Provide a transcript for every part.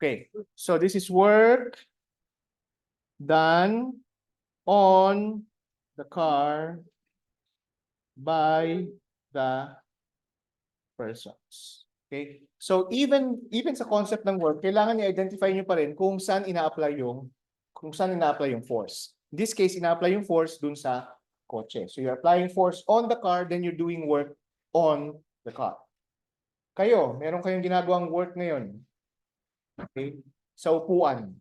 Okay, so this is work done on the car by the persons. Okay? So even sa concept ng work, kailangan i-identify nyo pa rin kung saan ina-apply yung force. In this case, ina-apply yung force dun sa kotse. So you're applying force on the car, then you're doing work on the car. Kayo, meron kayong ginagawang work ngayon. Okay? Sa upuan.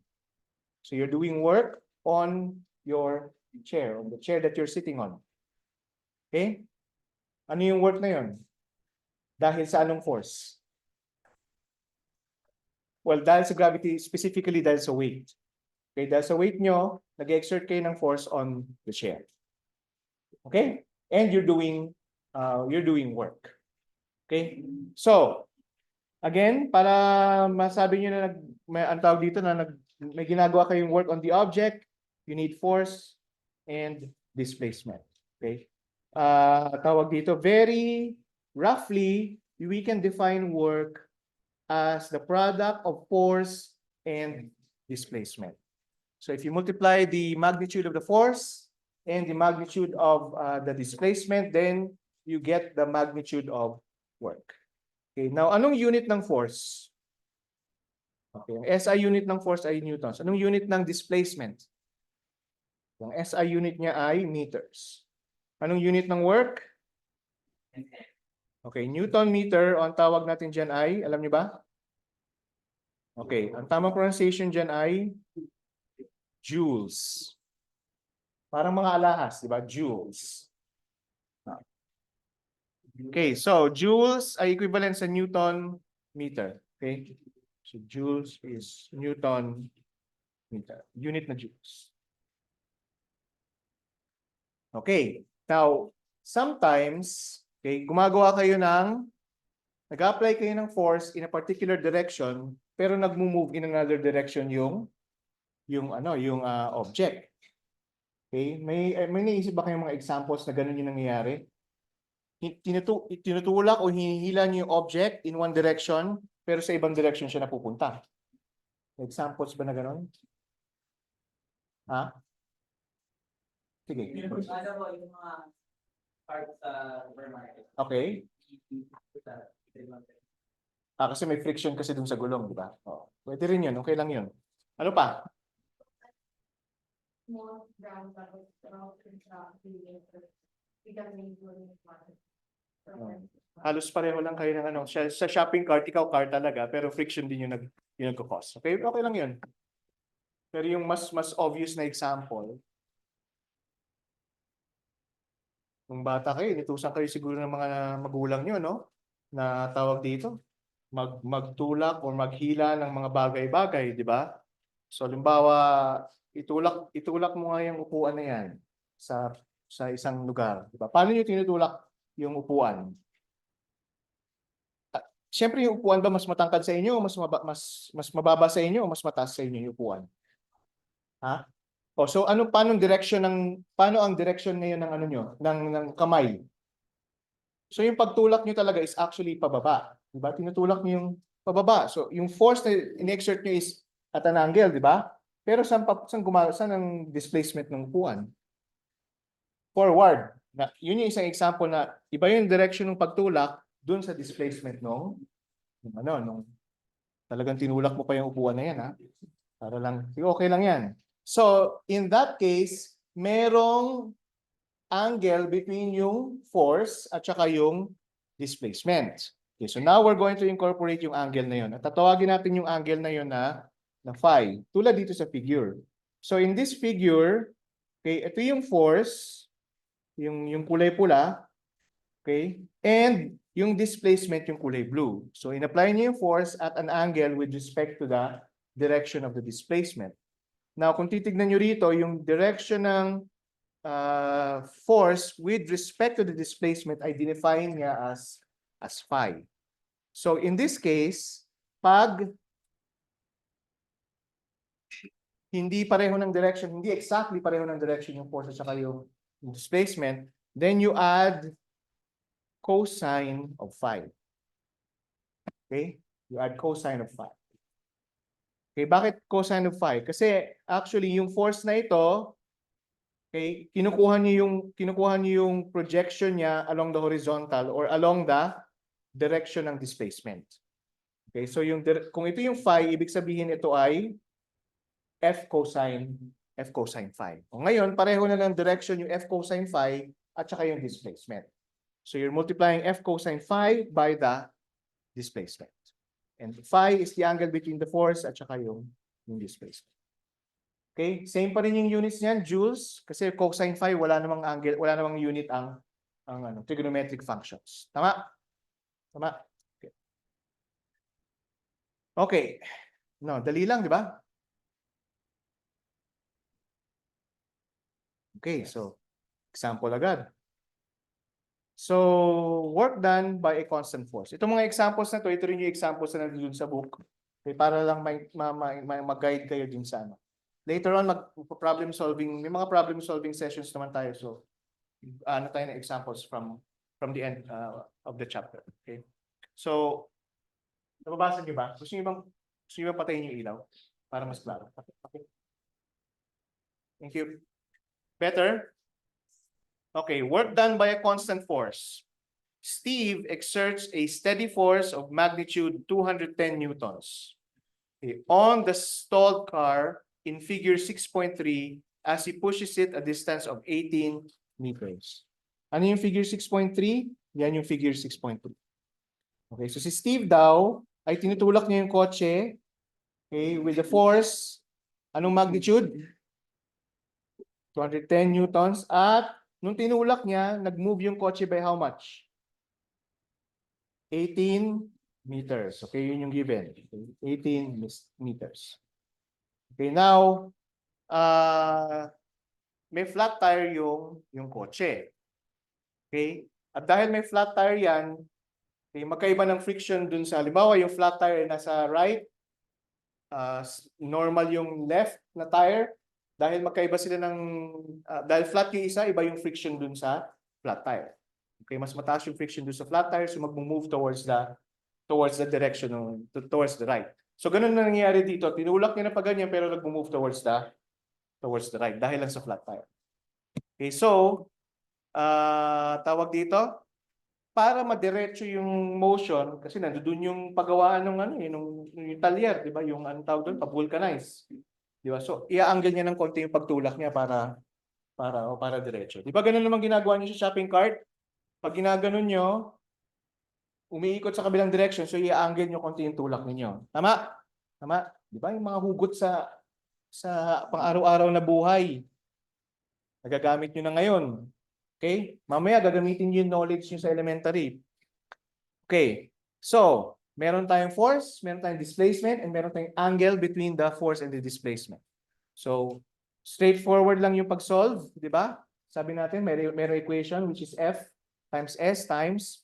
So you're doing work on your chair, on the chair that you're sitting on. Okay? Ano yung work na yun? Dahil sa anong force? Well, dahil sa gravity, specifically dahil sa weight. Okay, dahil sa weight nyo, nag-exert kayo ng force on the chair. Okay? And you're doing work. Okay? So, again, para masabi nyo na ang tawag dito na may ginagawa kayong work on the object, you need force and displacement. Okay? Tawag dito, very roughly, we can define work as the product of force and displacement. So if you multiply the magnitude of the force and the magnitude of the displacement, then you get the magnitude of work. Okay, now anong unit ng force? Okay, ang SI unit ng force ay newtons. Anong unit ng displacement? Ang SI unit niya ay meters. Anong unit ng work? Okay, Newton meter, ang tawag natin dyan ay, alam niyo ba? Okay, ang tamang pronunciation dyan ay joules. Parang mga alahas, di ba? Joules. Okay, so joules ay equivalent sa Newton meter. Okay, so joules is Newton meter. Unit na joules. Okay, now, sometimes, okay, nag-apply kayo ng force in a particular direction, pero nag-move in another direction yung object. Okay, may naisip ba kayong mga examples na ganun yung nangyayari? Tinutulak o hinihila niyo yung object in one direction, pero sa ibang direction siya napupunta. Examples ba na ganun? Ha? Sige. Okay. Kasi may friction kasi dun sa gulong, di ba? Oh, pwede rin yun. Okay lang yun. Ano pa? Halos pareho lang kayo ng ano. Sa shopping cart, ikaw car talaga, pero friction din yung nagko-cause. Okay, okay lang yun. Pero yung mas obvious na example, kung bata kayo, inutusan kayo siguro ng mga magulang nyo, no? Na tawag dito, magtulak o maghila ng mga bagay-bagay, di ba? So, halimbawa, itulak mo nga yung upuan na yan sa isang lugar, di ba? Paano nyo tinutulak yung upuan? Siyempre, yung upuan ba mas matangkad sa inyo, mas mababa sa inyo, o mas mataas sa inyo yung upuan? Ha? O, so paano ang direction ngayon ng ano nyo, ng kamay? So yung pagtulak nyo talaga is actually pababa. Diba? Tinutulak nyo yung pababa. So yung force na in-exert nyo is at an angle, di ba? Pero saan ang displacement ng upuan? Forward. Yun yung isang example na iba yung direction ng pagtulak dun sa displacement nung talagang tinulak mo pa yung upuan na yan, ha? Para lang, okay lang yan. So, in that case, merong angle between yung force at saka yung displacement. Okay, so now we're going to incorporate yung angle na yun. At tatawagin natin yung angle na yun na phi, tulad dito sa figure. So, in this figure, okay, ito yung force, yung kulay pula, okay, and yung displacement yung kulay blue. So, in-apply niyo yung force at an angle with respect to the direction of the displacement. Now, kung titignan nyo rito, yung direction ng force with respect to the displacement ay define niya as phi. So, in this case, pag hindi pareho ng direction, hindi exactly pareho ng direction yung force at saka yung displacement, then you add cosine of phi. Okay? You add cosine of phi. Okay, bakit cosine of phi? Kasi actually yung force na ito, okay, kinukuha niyo yung projection niya along the horizontal or along the direction ng displacement. Okay, so kung ito yung phi, ibig sabihin ito ay F cosine phi. O ngayon, pareho na ng direction yung F cosine phi at saka yung displacement. So you're multiplying F cosine phi by the displacement. And phi is the angle between the force at saka yung displacement. Okay, same pa rin yung units niyan, joules, kasi cosine phi wala namang angle, wala namang unit ang trigonometric functions. Tama? Tama? Okay. Okay. No, dali lang, di ba? Okay, so example agad. So, work done by a constant force. Itong mga examples na to, ito rin yung examples na nandun sa book. Okay, para lang mag-guide kayo din sa ano. Later on, problem solving, may mga problem solving sessions naman tayo. So, ano tayo na examples from the end of the chapter. Okay. So, nababasa niyo ba? Gusto niyo bang patayin yung ilaw para mas klaro? Okay. Thank you. Better? Okay, work done by a constant force. Steve exerts a steady force of magnitude 210 newtons on the stalled car in figure 6.3 as he pushes it a distance of 18 meters. Ano yung figure 6.3? Yan yung figure 6.3. Okay, so si Steve daw ay tinutulak niya yung kotse, okay, with the force, anong magnitude? 210 newtons at nung tinulak niya, nag-move yung kotse by how much? 18 meters. Okay, yun yung given. 18 meters. Okay, now, may flat tire yung kotse. Okay? At dahil may flat tire yan, okay, magkaiba ng friction dun sa, halimbawa yung flat tire nasa right, normal yung left na tire, dahil magkaiba sila ng, dahil flat yung isa, iba yung friction dun sa flat tire. Okay, mas mataas yung friction dun sa flat tire, so mag-move towards the direction, towards the right. So ganun na nangyayari dito, tinulak niya na pa ganyan, pero nag-move towards the right, dahil lang sa flat tire. Okay, so, tawag dito, para madiretso yung motion, kasi nandoon yung paggawaan ng yung talyer, di ba? Yung anong tawag doon, pa-vulcanize. Di ba? So, i-angle niya ng konti yung pagtulak niya para diretso. Di ba ganun naman ginagawa niyo sa shopping cart? Pag ginaganon niyo, umiikot sa kabilang direction, so i-angle niyo konti yung tulak niyo. Tama? Tama? Di ba? Yung mga hugot sa pang-araw-araw na buhay, nagagamit niyo na ngayon. Okay? Mamaya gagamitin niyo yung knowledge niyo sa elementary. Okay. So, meron tayong force, meron tayong displacement, and meron tayong angle between the force and the displacement. So, straightforward lang yung pag-solve, di ba? Sabi natin, may equation which is F times S times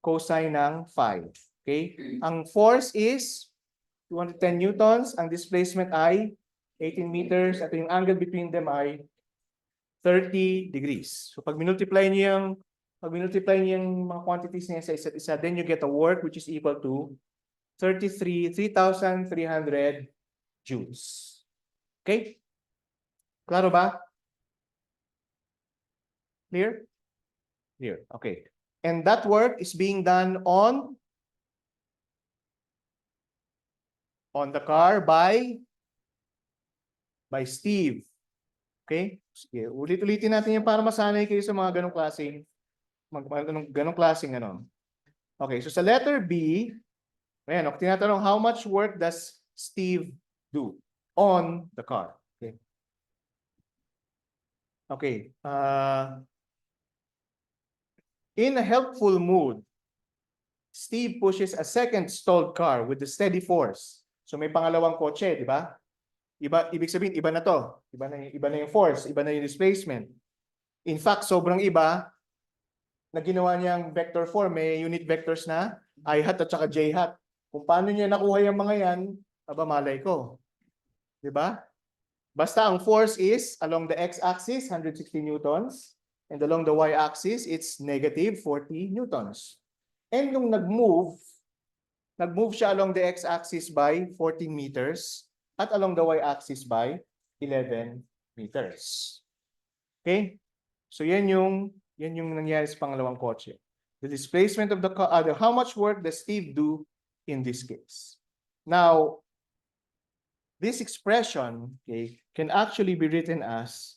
cosine ng phi. Okay? Ang force is 210 newtons, ang displacement ay 18 meters, at yung angle between them ay 30 degrees. So, pag minultiply niyo yung mga quantities niya sa isa't isa, then you get a work which is equal to 3,300 joules. Okay? Klaro ba? Clear? Clear. Okay. And that work is being done on the car by Steve. Okay? Sige, ulit-ulitin natin yan para masanay kayo sa mga ganong klaseng ano. Okay, so sa letter B, ayan, tinatanong, how much work does Steve do on the car? Okay. Okay. In a helpful mood, Steve pushes a second stalled car with a steady force. So may pangalawang kotse, di ba? Ibig sabihin, iba na to. Iba na yung force, iba na yung displacement. In fact, sobrang iba na ginawa niyang vector form, may unit vectors na I hat at saka J hat. Kung paano niya nakuha yung mga yan, malay ko. Di ba? Basta ang force is along the x-axis, 160 newtons. And along the y-axis, it's negative 40 newtons. And nung nag-move, nag-move siya along the x-axis by 14 meters at along the y-axis by 11 meters. Okay? So yan yung nangyari sa pangalawang kotse. The displacement of the how much work does Steve do in this case? Now, this expression, okay, can actually be written as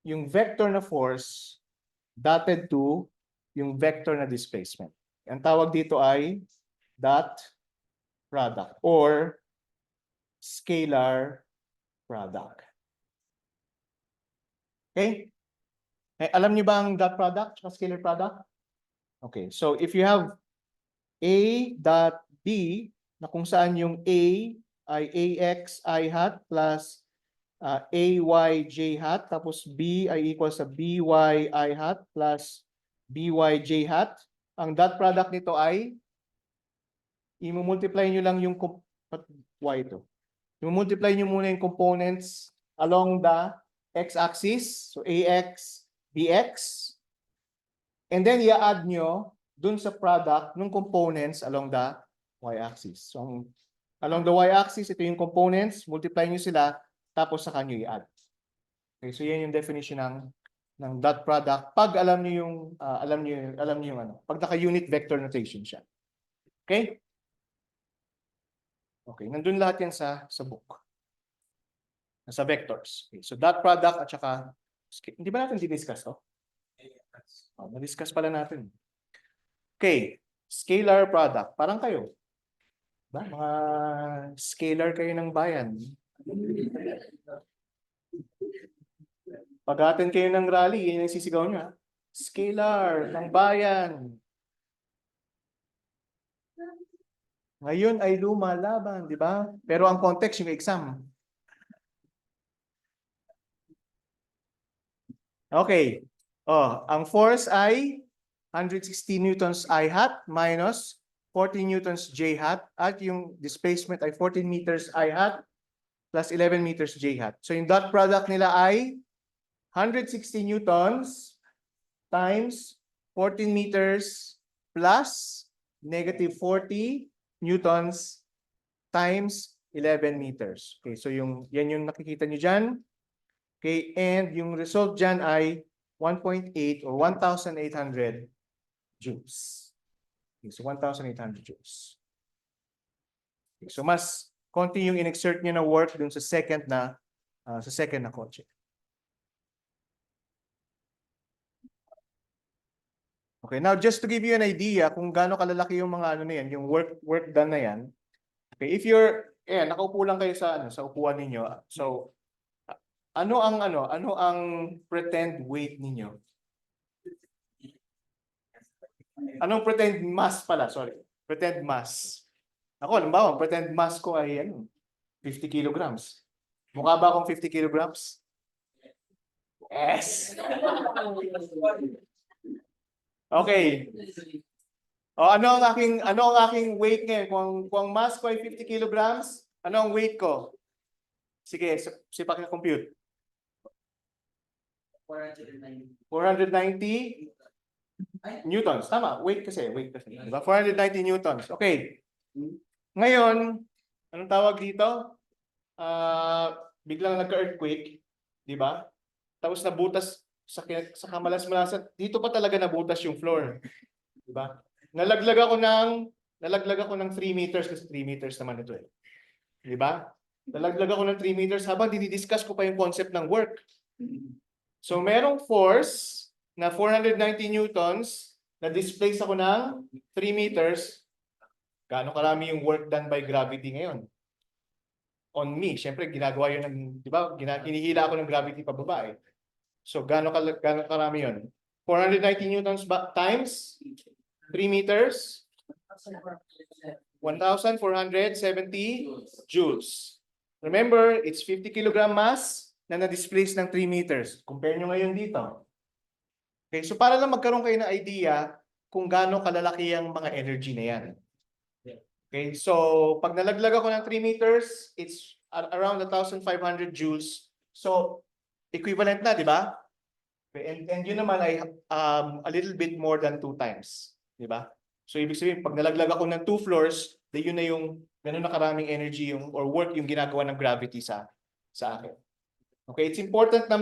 yung vector na force dotted to yung vector na displacement. Ang tawag dito ay dot product or scalar product. Okay? Alam niyo ba ang dot product at scalar product? Okay, so if you have A dot B na kung saan yung A ay AX I hat plus AY J hat, tapos B ay equal sa BY I hat plus BY J hat. Ang dot product nito ay i-multiply nyo lang yung Y ito. I-multiply nyo muna yung components along the x-axis, so AX, BX, and then i-add nyo dun sa product ng components along the y-axis. So along the y-axis, ito yung components, multiply nyo sila, tapos saka nyo i-add. Okay, so yan yung definition ng dot product pag alam niyo yung alam niyo yung ano, pag naka-unit vector notation siya. Okay? Okay, nandun lahat yan sa book. Sa vectors. Okay, so dot product at saka hindi ba natin di-discuss to? Oh, na-discuss pala natin. Okay, scalar product. Parang kayo. Ba? Mga scalar kayo ng bayan. Pag-attend kayo ng rally, yun yung sisigaw nyo. Scalar ng bayan. Ngayon ay lumalaban, di ba? Pero ang context yung exam. Okay. Oh, ang force ay 160 newtons I hat minus 40 newtons J hat at yung displacement ay 14 meters I hat plus 11 meters J hat. So yung dot product nila ay 160 newtons times 14 meters plus negative 40 newtons times 11 meters. Okay, so yan yung nakikita nyo dyan. Okay, and yung result dyan ay 1.8 or 1,800 joules. Okay, so 1,800 joules. Okay, so mas konti yung in-exert nyo na work dun sa second na kotse. Okay, now just to give you an idea kung gaano kalalaki yung mga ano na yan, yung work done na yan. Okay, if you're nakaupo lang kayo sa upuan ninyo. So ano ang pretend weight ninyo? Anong pretend mass pala? Sorry. Pretend mass. Ako, halimbawa, pretend mass ko ay 50 kilograms. Mukha ba akong 50 kilograms? Yes. Okay. O ano ang aking weight ngayon? Kung ang mass ko ay 50 kilograms, ano ang weight ko? Sige, sipak na compute. 490 newtons. Tama, weight kasi. Diba? 490 newtons. Okay. Ngayon, anong tawag dito? Biglang nagka-earthquake. Diba? Tapos nabutas sa kamalas-malasan. Dito pa talaga nabutas yung floor. Diba? Nalaglag ako ng 3 meters kasi 3 meters naman ito eh. Diba? Nalaglag ako ng 3 meters habang dinidiscuss ko pa yung concept ng work. So merong force na 490 newtons na displace ako ng 3 meters. Gaano karami yung work done by gravity ngayon? On me. Siyempre, ginagawa yun ng, di ba? Hinihila ako ng gravity pababa eh. So gaano karami yun? 490 newtons times 3 meters? 1,470 joules. Remember, it's 50 kilogram mass na na-displace ng 3 meters. Compare nyo ngayon dito. Okay, so para lang magkaroon kayo ng idea kung gaano kalalaki ang mga energy na yan. Okay, so pag nalaglag ako ng 3 meters, it's around 1,500 joules. So, equivalent na, di ba? Okay, and yun naman ay a little bit more than 2 times. Di ba? So ibig sabihin, pag nalaglag ako ng 2 floors, yun na yung gano'n na karaming energy yung or work yung ginagawa ng gravity sa akin. Okay, it's important na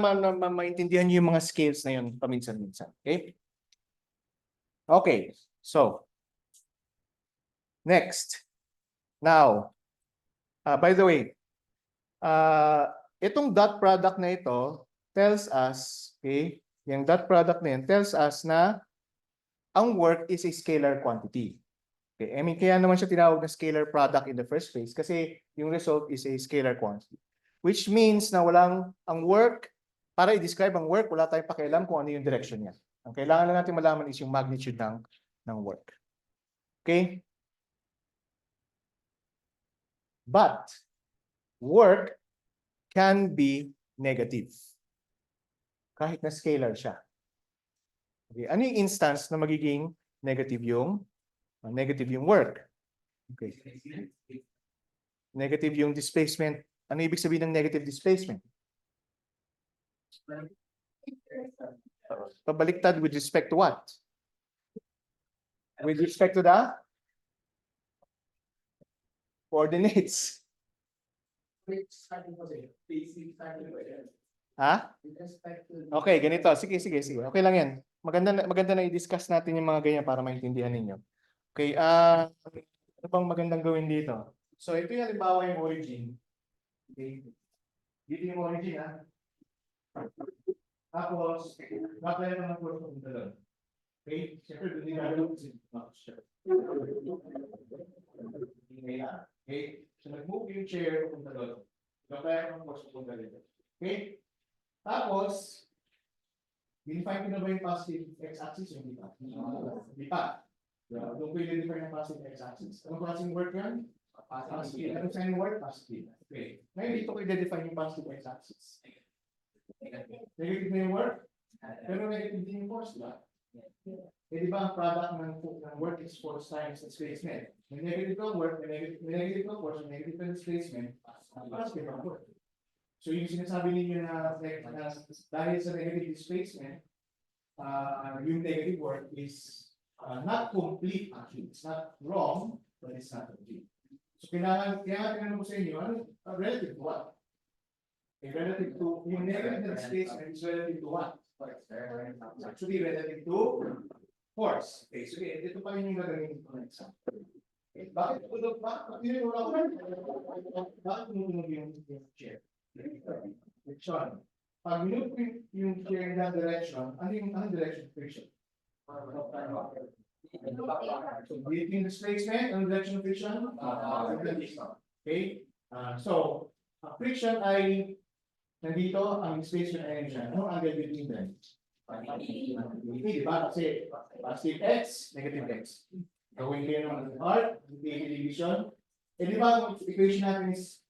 maintindihan niyo yung mga scales na yun paminsan-minsan. Okay? Okay, so next. Now, by the way, itong dot product na ito tells us, okay, yung dot product na yun tells us na ang work is a scalar quantity. Okay, I mean, kaya naman siya tinawag na scalar product in the first place kasi yung result is a scalar quantity. Which means na ang work, para i-describe ang work, wala tayong pakialam kung ano yung direction niya. Ang kailangan lang natin malaman is yung magnitude ng work. Okay? But work can be negative. Kahit na scalar siya. Okay. Ano yung instance na magiging negative yung work? Okay. Negative yung displacement. Ano ibig sabihin ng negative displacement? Pabaliktad with respect to what? With respect to the coordinates. Ha? Okay, ganito. Sige. Okay lang yan. Maganda na i-discuss natin yung mga ganyan para maintindihan ninyo. Okay, ano bang magandang gawin dito? So, ito yung halimbawa yung origin. Okay. Dito yung origin, ha? Tapos, apply ko ng force ng doon. Okay? Siyempre, doon yung gagawin. Okay? So, nag-move yung chair kung doon. Apply ko ng force ng doon. Okay? Tapos, define ko na ba yung positive x-axis o hindi pa? Hindi pa. Doon ko i-define yung positive x-axis. Anong klaseng work yan? Positive. Anong sign work? Positive. Okay. Ngayon dito ko i-define yung positive x-axis. Negative na yung work? Pero negative din yung force, diba? Eh, di ba ang product ng work is force times displacement? May negative ang work, may negative ang force, may negative ang displacement, positive ang work. So yung sinasabi ninyo na dahil sa negative displacement, yung negative work is not complete actually. It's not wrong, but it's not complete. So kaya tinanong ko sa inyo, ano relative to what? Relative to, yung negative displacement is relative to what? Actually relative to force. Okay, so ito pa rin yung gagawin ko ng example. Okay, bakit tumutunog yung chair? Friction. Pag minute yung chair in that direction, anong direction friction? So between displacement and direction of friction? Okay? So, friction ay nandito, ang displacement ay siya. Anong angle between them? Diba? Kasi positive x, negative x. Gawin kayo ng art, division. Eh di ba, ang equation natin is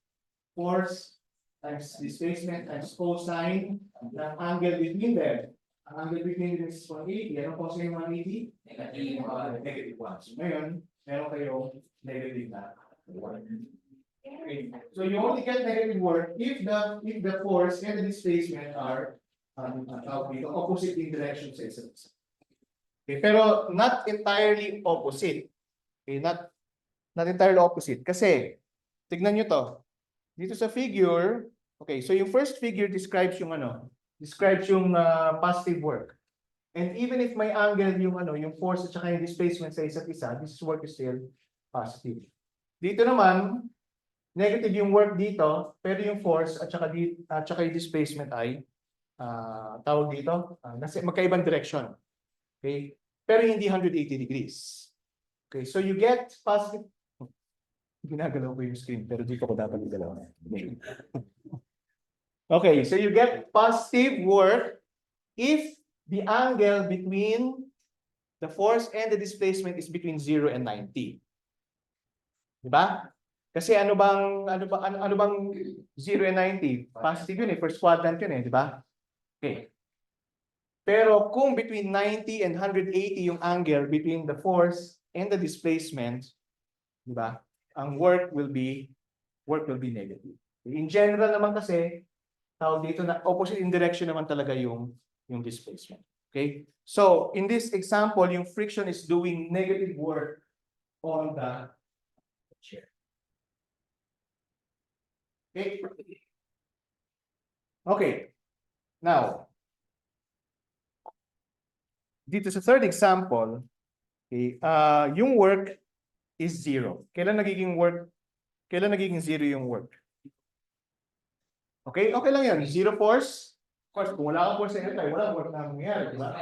force times displacement times cosine ng angle between them. Ang angle between them is 180. Anong cosine ng 180? Negative 1. So ngayon, meron kayong negative na 1. Okay. So you only get negative work if the force and the displacement are opposite in direction sa isa't isa. Okay, pero not entirely opposite. Okay, not entirely opposite. Kasi, tignan nyo to. Dito sa figure, okay, so yung first figure describes yung positive work. And even if may angle yung force at saka yung displacement sa isa't isa, this work is still positive. Dito naman, negative yung work dito, pero yung force at saka yung displacement ay tawag dito, magkaibang direction. Okay? Pero hindi 180 degrees. Okay, so you get positive. Ginagalaw ko yung screen, pero dito ko dapat igalaw. Okay, so you get positive work if the angle between the force and the displacement is between 0 and 90. Diba? Kasi ano bang 0 and 90? Positive yun first quadrant yun diba? Okay. Pero kung between 90 and 180 yung angle between the force and the displacement, diba? Ang work will be negative. In general naman kasi, tawag dito na opposite in direction naman talaga yung displacement. Okay? So, in this example, yung friction is doing negative work on the chair. Okay? Okay. Now, dito sa third example, okay, yung work is zero. Kailan nagiging zero yung work? Okay? Okay lang yan. Zero force. Of course, kung wala kang force sa tayo, wala work na mangyayari, di ba?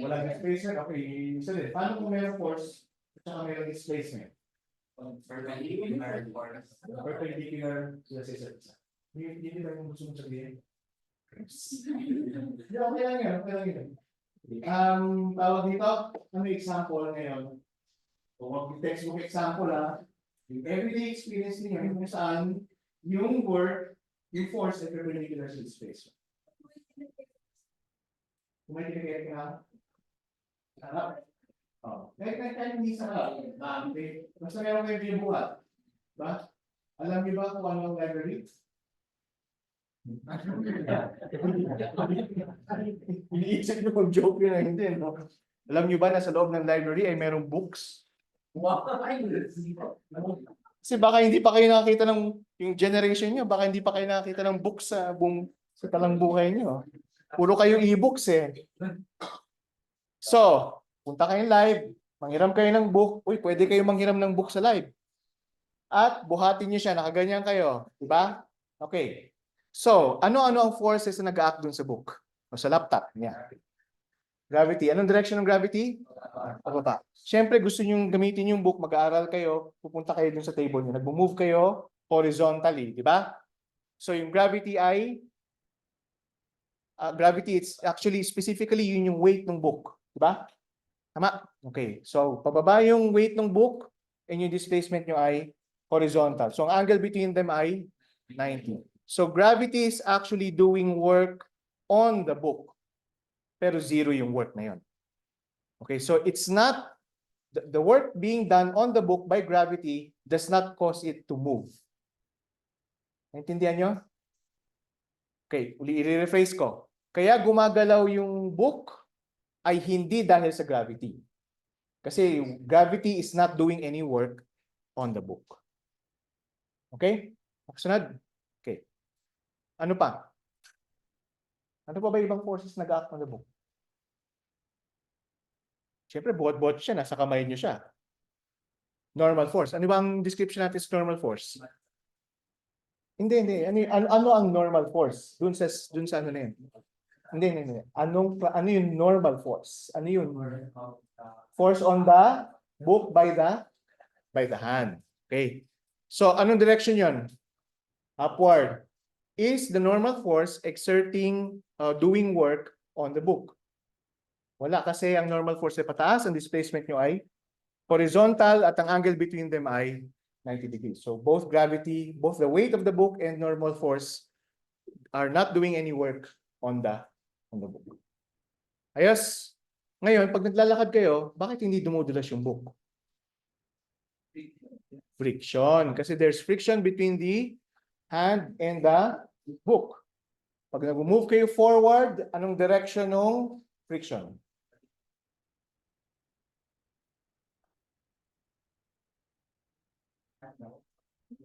Wala displacement. Okay, isa din. Paano kung mayroong force at saka mayroong displacement? Perpendicular sila sa isa't isa. Hindi ba yung gusto mong sabihin? Okay lang yan. Okay lang yan. Tawag dito, ano example ngayon? Kung textbook example yung everyday experience niyo kung saan yung work, yung force at perpendicular sa space. Kung may tinigay ka, harap. Kahit hindi sa harap. Okay. Basta meron kayo binubuhat. Ba? Alam niyo ba kung ano ang library? Iniisip niyo kung joke yun na hindi, no? Alam niyo ba na sa loob ng library ay merong books? Kasi baka hindi pa kayo nakakita ng yung generation niyo, baka hindi pa kayo nakakita ng books sa talang buhay niyo. Puro kayo e-books eh. So, punta kayo live, manghiram kayo ng book. Uy, pwede kayo manghiram ng book sa live. At buhatin niyo siya, nakaganyan kayo, di ba? Okay. So, ano-ano ang forces na nag-act dun sa book? O sa laptop niya? Gravity. Anong direction ng gravity? Pababa. Siyempre, gusto nyo gamitin yung book, mag-aaral kayo, pupunta kayo dun sa table nyo. Nag-move kayo horizontally, di ba? So, yung gravity ay, gravity, it's actually, specifically, yun yung weight ng book. Di ba? Tama? Okay. So, pababa yung weight ng book, and yung displacement nyo ay horizontal. So, ang angle between them ay 90. So, gravity is actually doing work on the book. Pero zero yung work na yun. Okay, so it's not, the work being done on the book by gravity does not cause it to move. Naintindihan nyo? Okay, i-rephrase ko. Kaya gumagalaw yung book ay hindi dahil sa gravity. Kasi gravity is not doing any work on the book. Okay? Sunod? Okay. Ano pa? Ano pa ba ibang forces nag-act on the book? Siyempre, buhat-buhat siya, nasa kamay niyo siya. Normal force. Ano ba ang description natin sa normal force? Hindi. Ano ang normal force? Dun sa ano na yun? Hindi. Ano yung normal force? Ano yung force on the book by the hand? Okay. So, anong direction yun? Upward. Is the normal force exerting, doing work on the book? Wala, kasi ang normal force ay pataas, ang displacement nyo ay horizontal, at ang angle between them ay 90 degrees. So both gravity, both the weight of the book and normal force are not doing any work on the book. Ayos. Ngayon, pag naglalakad kayo, bakit hindi dumudulas yung book? Friction. Kasi there's friction between the hand and the book. Pag nag-move kayo forward, anong direction ng friction?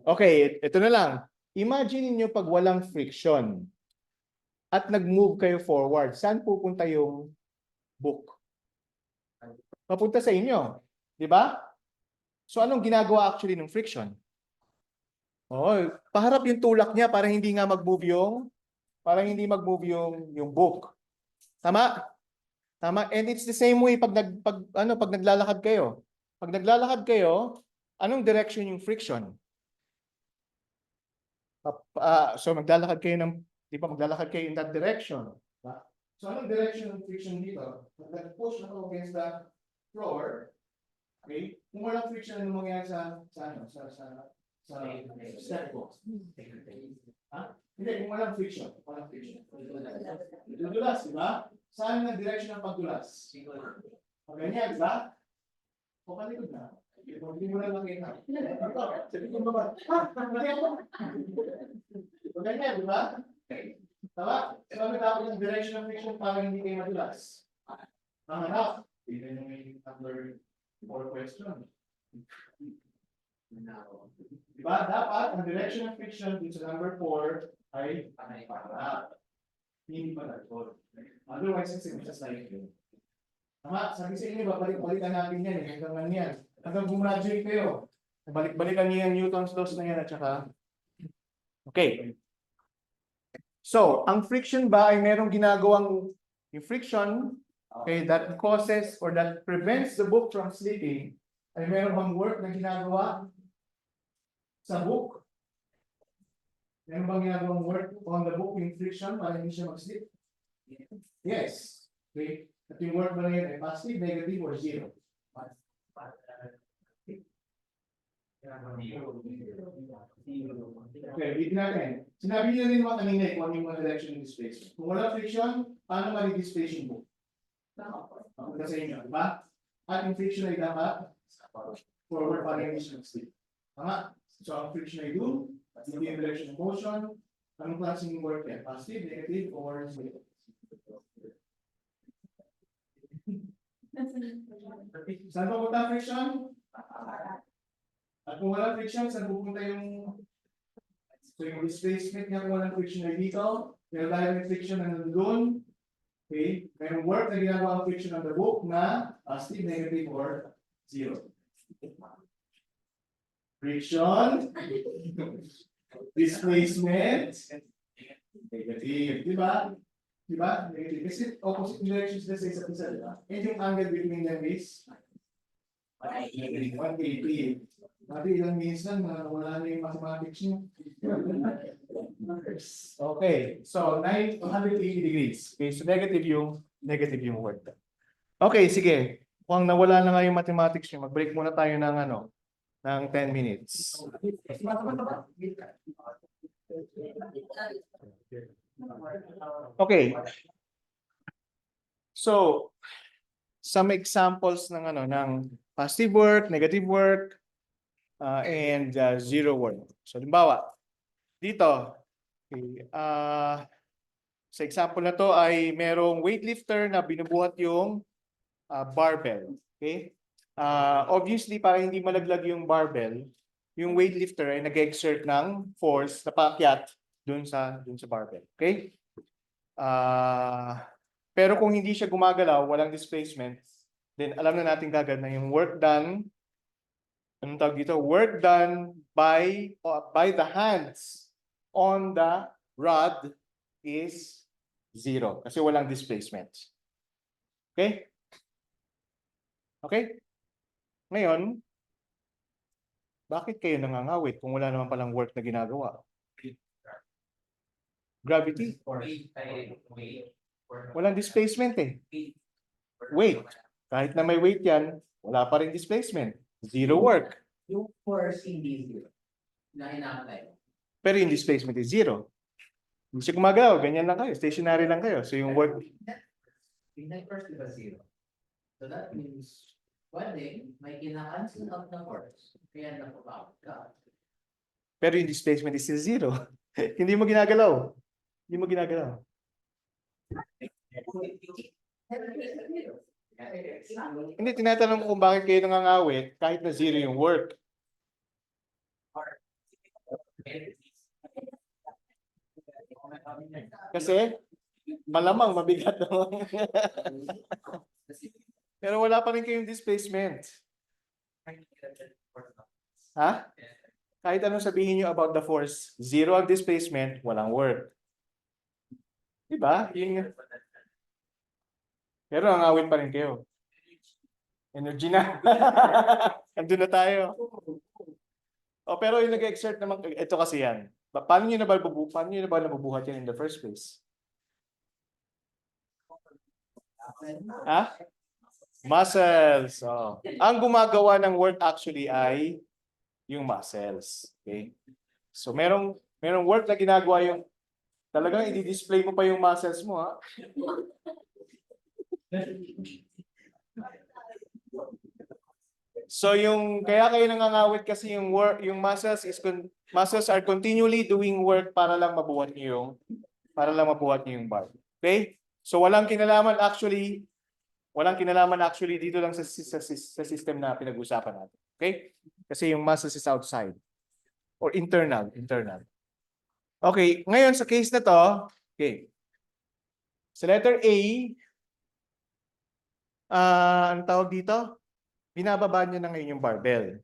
Okay, ito na lang. Imagine niyo pag walang friction at nag-move kayo forward, saan pupunta yung book? Papunta sa inyo, di ba? So anong ginagawa actually ng friction? Oh, paharap yung tulak niya para hindi mag-move yung book. Tama? Tama. And it's the same way pag naglalakad kayo. Pag naglalakad kayo, anong direction yung friction? So maglalakad kayo in that direction. So anong direction ng friction dito? Nag-push ako against the floor. Okay? Kung walang friction, ano mangyayari sa step ko? Hindi, kung walang friction. Dudulas, di ba? Saan ang direction ng pagdulas? Ganyan, di ba? O kalikod na. Hindi mo na makita. Sabi ko ba? Ganyan, di ba? Tama? Sabi dapat yung direction of friction para hindi kayo madulas. Tama na. Tignan nyo yung number 4 question. Diba? Dapat ang direction of friction dito sa number 4 ay para. Hindi pa nagpon. Otherwise, it's just like yun. Tama? Sabi sa inyo, babalik-balikan natin yan. Hanggang lang yan. Hanggang gumraduate kayo. Balik-balikan niyo yung Newton's laws na yan at saka. Okay. So, ang friction ba ay merong ginagawang yung friction, okay, that causes or that prevents the book from slipping, ay meron bang work na ginagawa sa book? Meron bang ginagawang work on the book yung friction para hindi siya mag-slip? Yes. Okay. At yung work ba na yun ay positive, negative, or zero? Okay, bitin natin. Sinabi niyo rin mga kanina kung ano yung mga direction ng displacement. Kung wala friction, paano ma-displace yung book? Ako sa inyo, di ba? At yung friction ay dapat forward para hindi siya mag-slip. Tama? So, ang friction ay doon, hindi yung direction of motion. Anong klaseng work yan? Positive, negative, or zero? Saan pupunta friction? At kung walang friction, saan pupunta yung displacement niya kung walang friction ay dito? Pero dahil may friction na nandun, okay, mayroong work na ginagawa ang friction on the book na positive, negative, or zero. Friction, displacement, negative, di ba? Di ba? Negative. Kasi opposite directions na sa isa't isa, di ba? And yung angle between them is 180. Pati ilang minutes lang na wala na yung mathematics niyo. Okay, so 180 degrees. Okay, so negative yung work. Okay, sige. Kung nawala na nga yung mathematics niyo, mag-break muna tayo ng ng 10 minutes. Okay. So, some examples ng ng positive work, negative work, and zero work. So, halimbawa, dito, okay, sa example na to ay merong weightlifter na binubuhat yung barbell. Okay? Obviously, para hindi malaglag yung barbell, yung weightlifter ay nag-exert ng force na paakyat dun sa barbell. Okay? Pero kung hindi siya gumagalaw, walang displacement, then alam na natin kagad na yung work done, anong tawag dito? Work done by the hands on the rod is zero kasi walang displacement. Okay? Okay? Ngayon, bakit kayo nangangawit kung wala naman palang work na ginagawa? Gravity. Walang displacement eh. Weight. Kahit na may weight yan, wala pa rin displacement. Zero work. Yung force hindi zero. Na ina-apply. Pero yung displacement is zero. Hindi siya gumagalaw. Ganyan lang kayo. Stationary lang kayo. So yung work... Yung first di ba zero? So that means pwede may kinakancel out na force. Kaya napapagod ka. Pero yung displacement is still zero. Hindi mo ginagalaw. Hindi mo ginagalaw. Hindi, tinatanong ko kung bakit kayo nangangawit kahit na zero yung work. Kasi malamang mabigat naman. Pero wala pa rin kayong displacement. Ha? Kahit anong sabihin nyo about the force, zero ang displacement, walang work. Diba? Pero ang awit pa rin kayo. Energy na. Andun na tayo. O, pero yung nag-exert naman, ito kasi yan. Paano nyo na ba nabubuhat yan in the first place? Ha? Muscles. Oh. Ang gumagawa ng work actually ay yung muscles. Okay? So, merong work na ginagawa yung talagang i-display mo pa yung muscles mo, ha? So kaya kayo nangangawit kasi yung muscles are continually doing work para lang mabuhat niyo para lang mabuhat niyo yung bar. Okay? So walang kinalaman actually dito lang sa system na pinag-usapan natin. Okay? Kasi yung muscles is outside or internal. Okay, ngayon sa case na to, okay. Sa letter A, ang tawag dito, binababa niyo na ngayon yung barbell.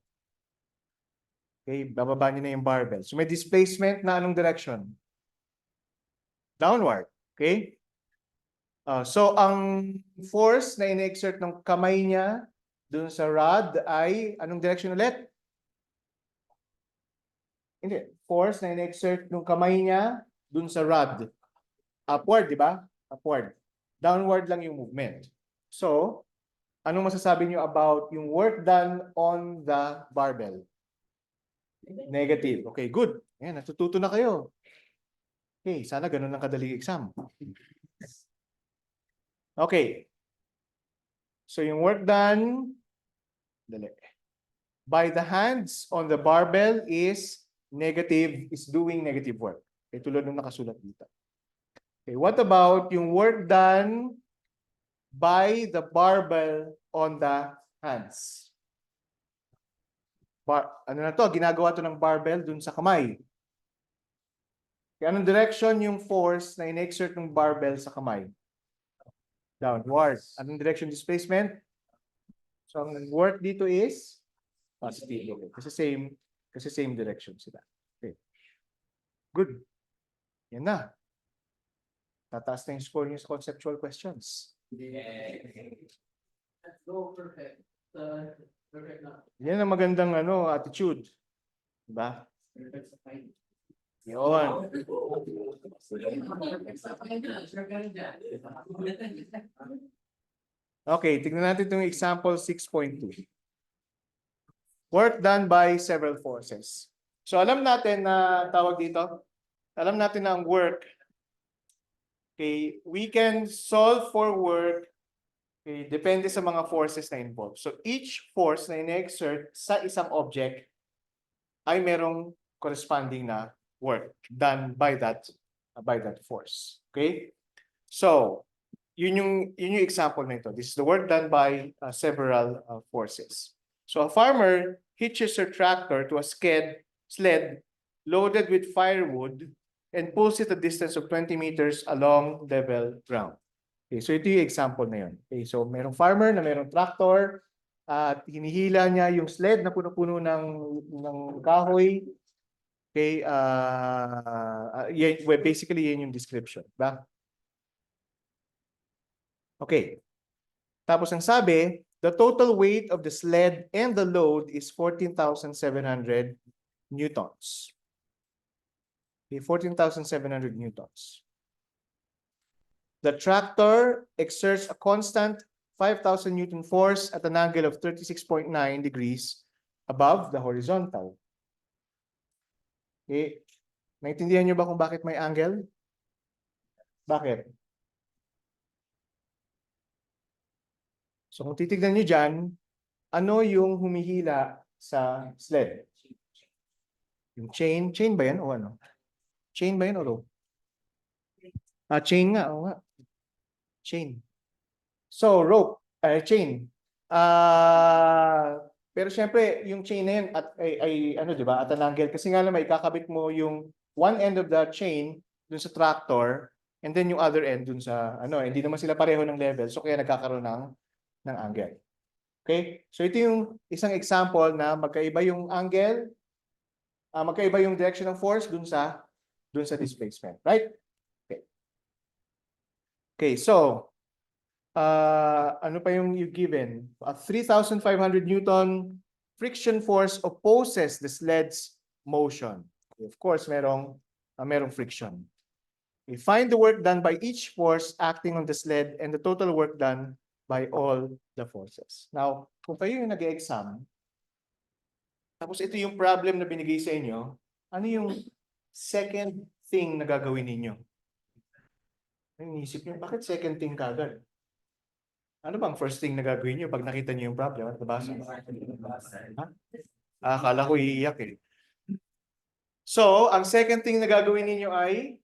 Okay, bababa niyo na yung barbell. So may displacement na anong direction? Downward. Okay? So ang force na ine-exert ng kamay niya dun sa rod ay anong direction ulit? Hindi. Force na ine-exert ng kamay niya dun sa rod. Upward, di ba? Upward. Downward lang yung movement. So, anong masasabi niyo about yung work done on the barbell? Negative. Okay, good. Ayan, natututo na kayo. Okay, sana ganun ang kadaling exam. Okay. So yung work done by the hands on the barbell is doing negative work. Okay, tulad ng nakasulat dito. Okay, what about yung work done by the barbell on the hands? Ano na to? Ginagawa to ng barbell dun sa kamay. Okay, anong direction yung force na in-exert ng barbell sa kamay? Downward. Anong direction displacement? So ang work dito is positive. Okay. Kasi same direction sila. Okay. Good. Yan na. Tataas na yung score niyo sa conceptual questions. Let's go, perfect. Perfect na. Yan ang magandang attitude. Diba? Perfect sa fine. Yun. Perfect sa fine na. Sure ka rin dyan. Okay, tignan natin itong example 6.2. Work done by several forces. So alam natin na tawag dito, alam natin na ang work, okay, we can solve for work, okay, depende sa mga forces na involved. So each force na in-exert sa isang object ay merong corresponding na work done by that force. Okay? So, yun yung example na ito. This is the work done by several forces. So a farmer hitches her tractor to a sled loaded with firewood and pulls it a distance of 20 meters along level ground. Okay, so ito yung example na yun. Okay, so merong farmer na merong tractor at hinihila niya yung sled na puno-puno ng kahoy. Okay, basically yan yung description. Ba? Okay. Tapos ang sabi, the total weight of the sled and the load is 14,700 newtons. Okay, 14,700 newtons. The tractor exerts a constant 5,000 Newton force at an angle of 36.9 degrees above the horizontal. Okay. Naintindihan niyo ba kung bakit may angle? Bakit? So kung titignan niyo dyan, ano yung humihila sa sled? Yung chain? Chain ba yan o ano? Chain ba yan o rope? Chain nga. O nga. Chain. So rope. Chain. Pero syempre, yung chain na yun ay ano, di ba? At an angle. Kasi nga naman, ikakabit mo yung one end of the chain dun sa tractor and then yung other end dun sa ano, hindi naman sila pareho ng level. So kaya nagkakaroon ng angle. Okay? So ito yung isang example na magkaiba yung angle, magkaiba yung direction ng force dun sa displacement. Right? Okay. Okay, so ano pa yung you given? A 3,500 Newton friction force opposes the sled's motion. Of course, merong friction. We find the work done by each force acting on the sled and the total work done by all the forces. Now, kung kayo yung nag-exam, tapos ito yung problem na binigay sa inyo, ano yung second thing na gagawin ninyo? Inisip nyo, bakit second thing kagad? Ano bang first thing na gagawin nyo pag nakita nyo yung problem at nabasa? Akala ko iiyak eh. So, ang second thing na gagawin ninyo ay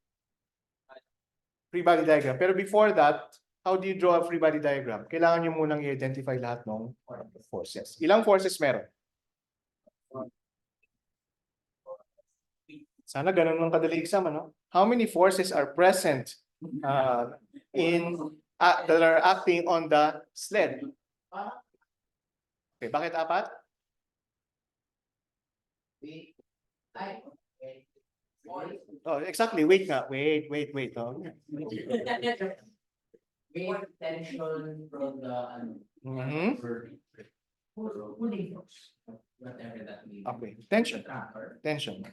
Free body diagram. Pero before that, how do you draw a free body diagram? Kailangan nyo munang i-identify lahat ng forces. Ilang forces meron? Sana ganun ng kadali exam, ano? How many forces are present that are acting on the sled? Okay, bakit apat? Oh, exactly. Wait nga. Wait. Oh. Weight, tension from the Mhm. pulling force, whatever that means. Okay. Tension. Tracker. Tension.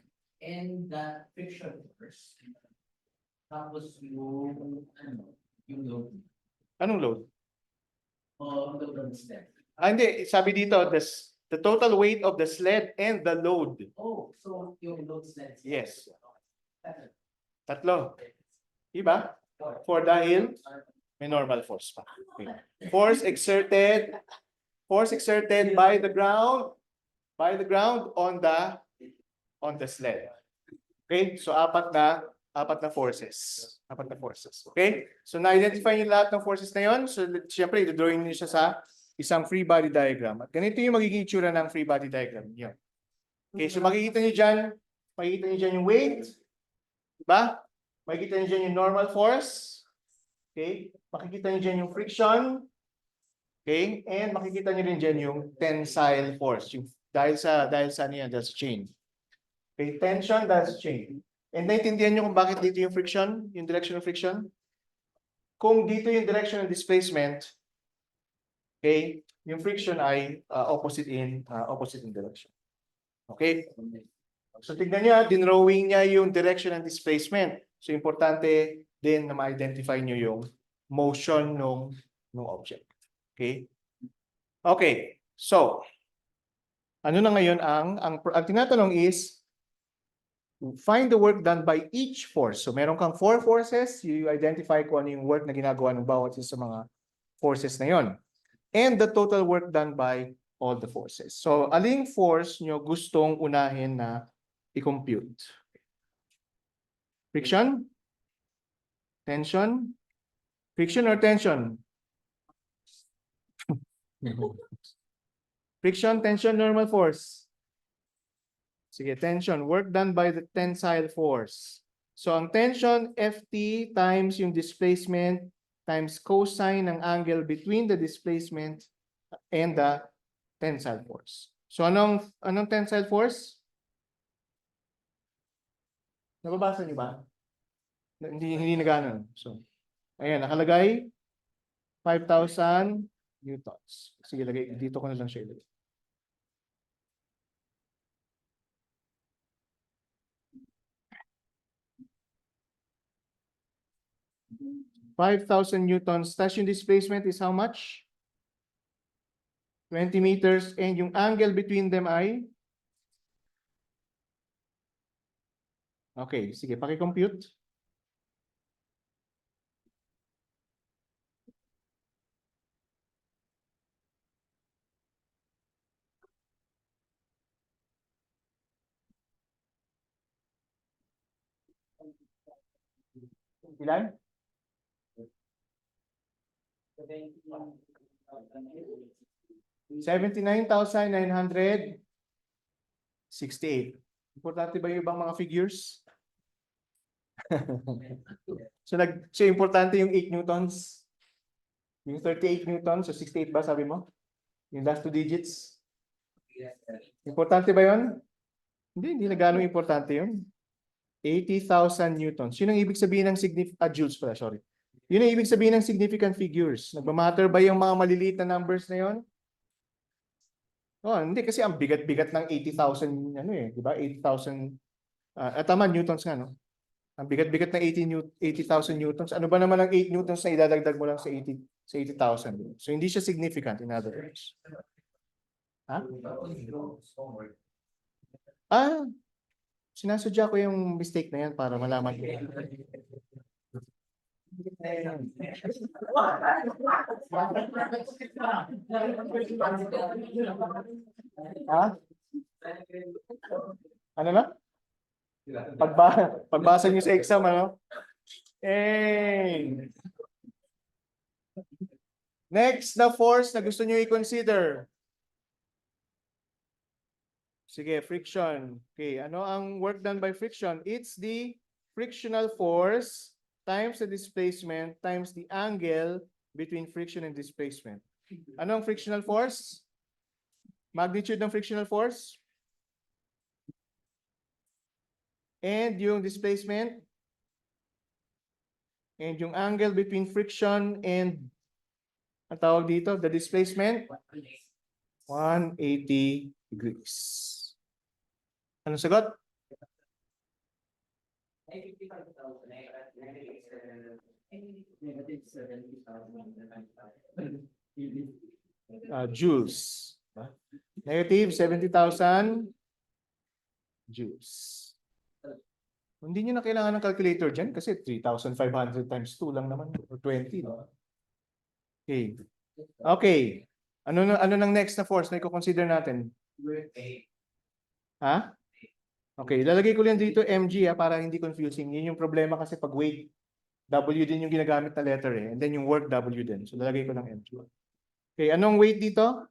And the friction force. Tapos yung load. Anong load? O load on the step. Hindi. Sabi dito, the total weight of the sled and the load. Oh, so yung load sled. Yes. Tatlo. Iba? For dahil may normal force pa. Okay. Force exerted by the ground on the sled. Okay? So apat na forces. Okay? So na-identify niyo lahat ng forces na yon. So siyempre i-drawing niyo siya sa isang free body diagram. At ganito yung magiging itsura ng free body diagram niyo. Okay, so makikita niyo diyan yung weight, diba? Makikita niyo diyan yung normal force. Okay? Makikita niyo diyan yung friction. Okay? And makikita niyo rin diyan yung tensile force. Yung dahil sa ano yan, that's chain. Okay, tension, that's chain. And naintindihan niyo kung bakit dito yung friction, yung direction of friction? Kung dito yung direction of displacement, okay, yung friction ay opposite in direction. Okay? So tignan niyo, dinrawing niya yung direction and displacement. So importante din na ma-identify niyo yung motion ng object. Okay? Okay. So ano na ngayon ang tinatanong is find the work done by each force. So meron kang 4 forces, you identify kung ano yung work na ginagawa ng bawat isa sa mga forces na yon. And the total work done by all the forces. So aling force nyo gustong unahin na i-compute? Friction? Tension? Friction or tension? Friction, tension, normal force. Sige, tension. Work done by the tensile force. So ang tension, Ft times yung displacement times cosine ng angle between the displacement and the tensile force. So anong tensile force? Nababasa niyo ba? Hindi na gano'n. So, ayan, nakalagay 5,000 newtons. Sige, dito ko na lang siya ilagay. 5,000 newtons. Tapos yung displacement is how much? 20 meters. And yung angle between them ay? Okay, sige, paki-compute. Ilan? 79,968. Importante ba yung ibang mga figures? So importante yung 8 newtons. Yung 38 newtons, so 68 ba sabi mo? Yung last 2 digits? Importante ba yun? Hindi na gano'ng importante yun. 80,000 newtons. Yun ang ibig sabihin ng joules pala, sorry. Yun ang ibig sabihin ng significant figures. Nagmamatter ba yung mga maliliit na numbers na yun? Oh, hindi kasi ang bigat-bigat ng 80,000 di ba? 80,000 tama newtons nga, no? Ang bigat-bigat ng 80,000 newtons. Ano ba naman ang 8 newtons na idadagdag mo lang sa 80,000? So hindi siya significant in other words. Ha? Sinasadya ko yung mistake na yan para malaman ko. Ha? Ano na? Pagbasa niyo sa exam, ano? Hey. Next na force na gusto nyo i-consider. Sige, friction. Okay, ano ang work done by friction? It's the frictional force times the displacement times the angle between friction and displacement. Ano ang frictional force? Magnitude ng frictional force? And yung displacement? And yung angle between friction and ang tawag dito, the displacement? 180 degrees. Anong sagot? Joules. Negative 70,000 joules. Hindi nyo na kailangan ng calculator dyan kasi 3,500 times 2 lang naman or 20. No? Okay. Okay. Ano nang next na force na i-consider natin? Ha? Okay, lalagay ko lang dito mg para hindi confusing. Yun yung problema kasi pag weight, W din yung ginagamit na letter eh. And then yung work W din. So lalagay ko lang mg. Okay, anong weight dito?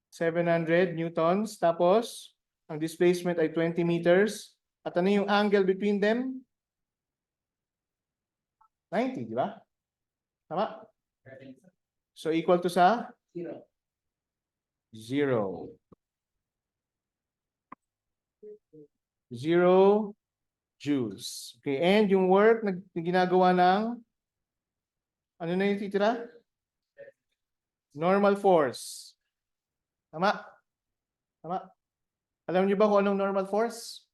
700 newtons. Tapos, ang displacement ay 20 meters. At ano yung angle between them? 90, di ba? Tama? So equal to sa? 0. 0 joules. Okay, and yung work na ginagawa ng ano na yung titira? Normal force. Tama? Tama? Alam niyo ba kung anong normal force?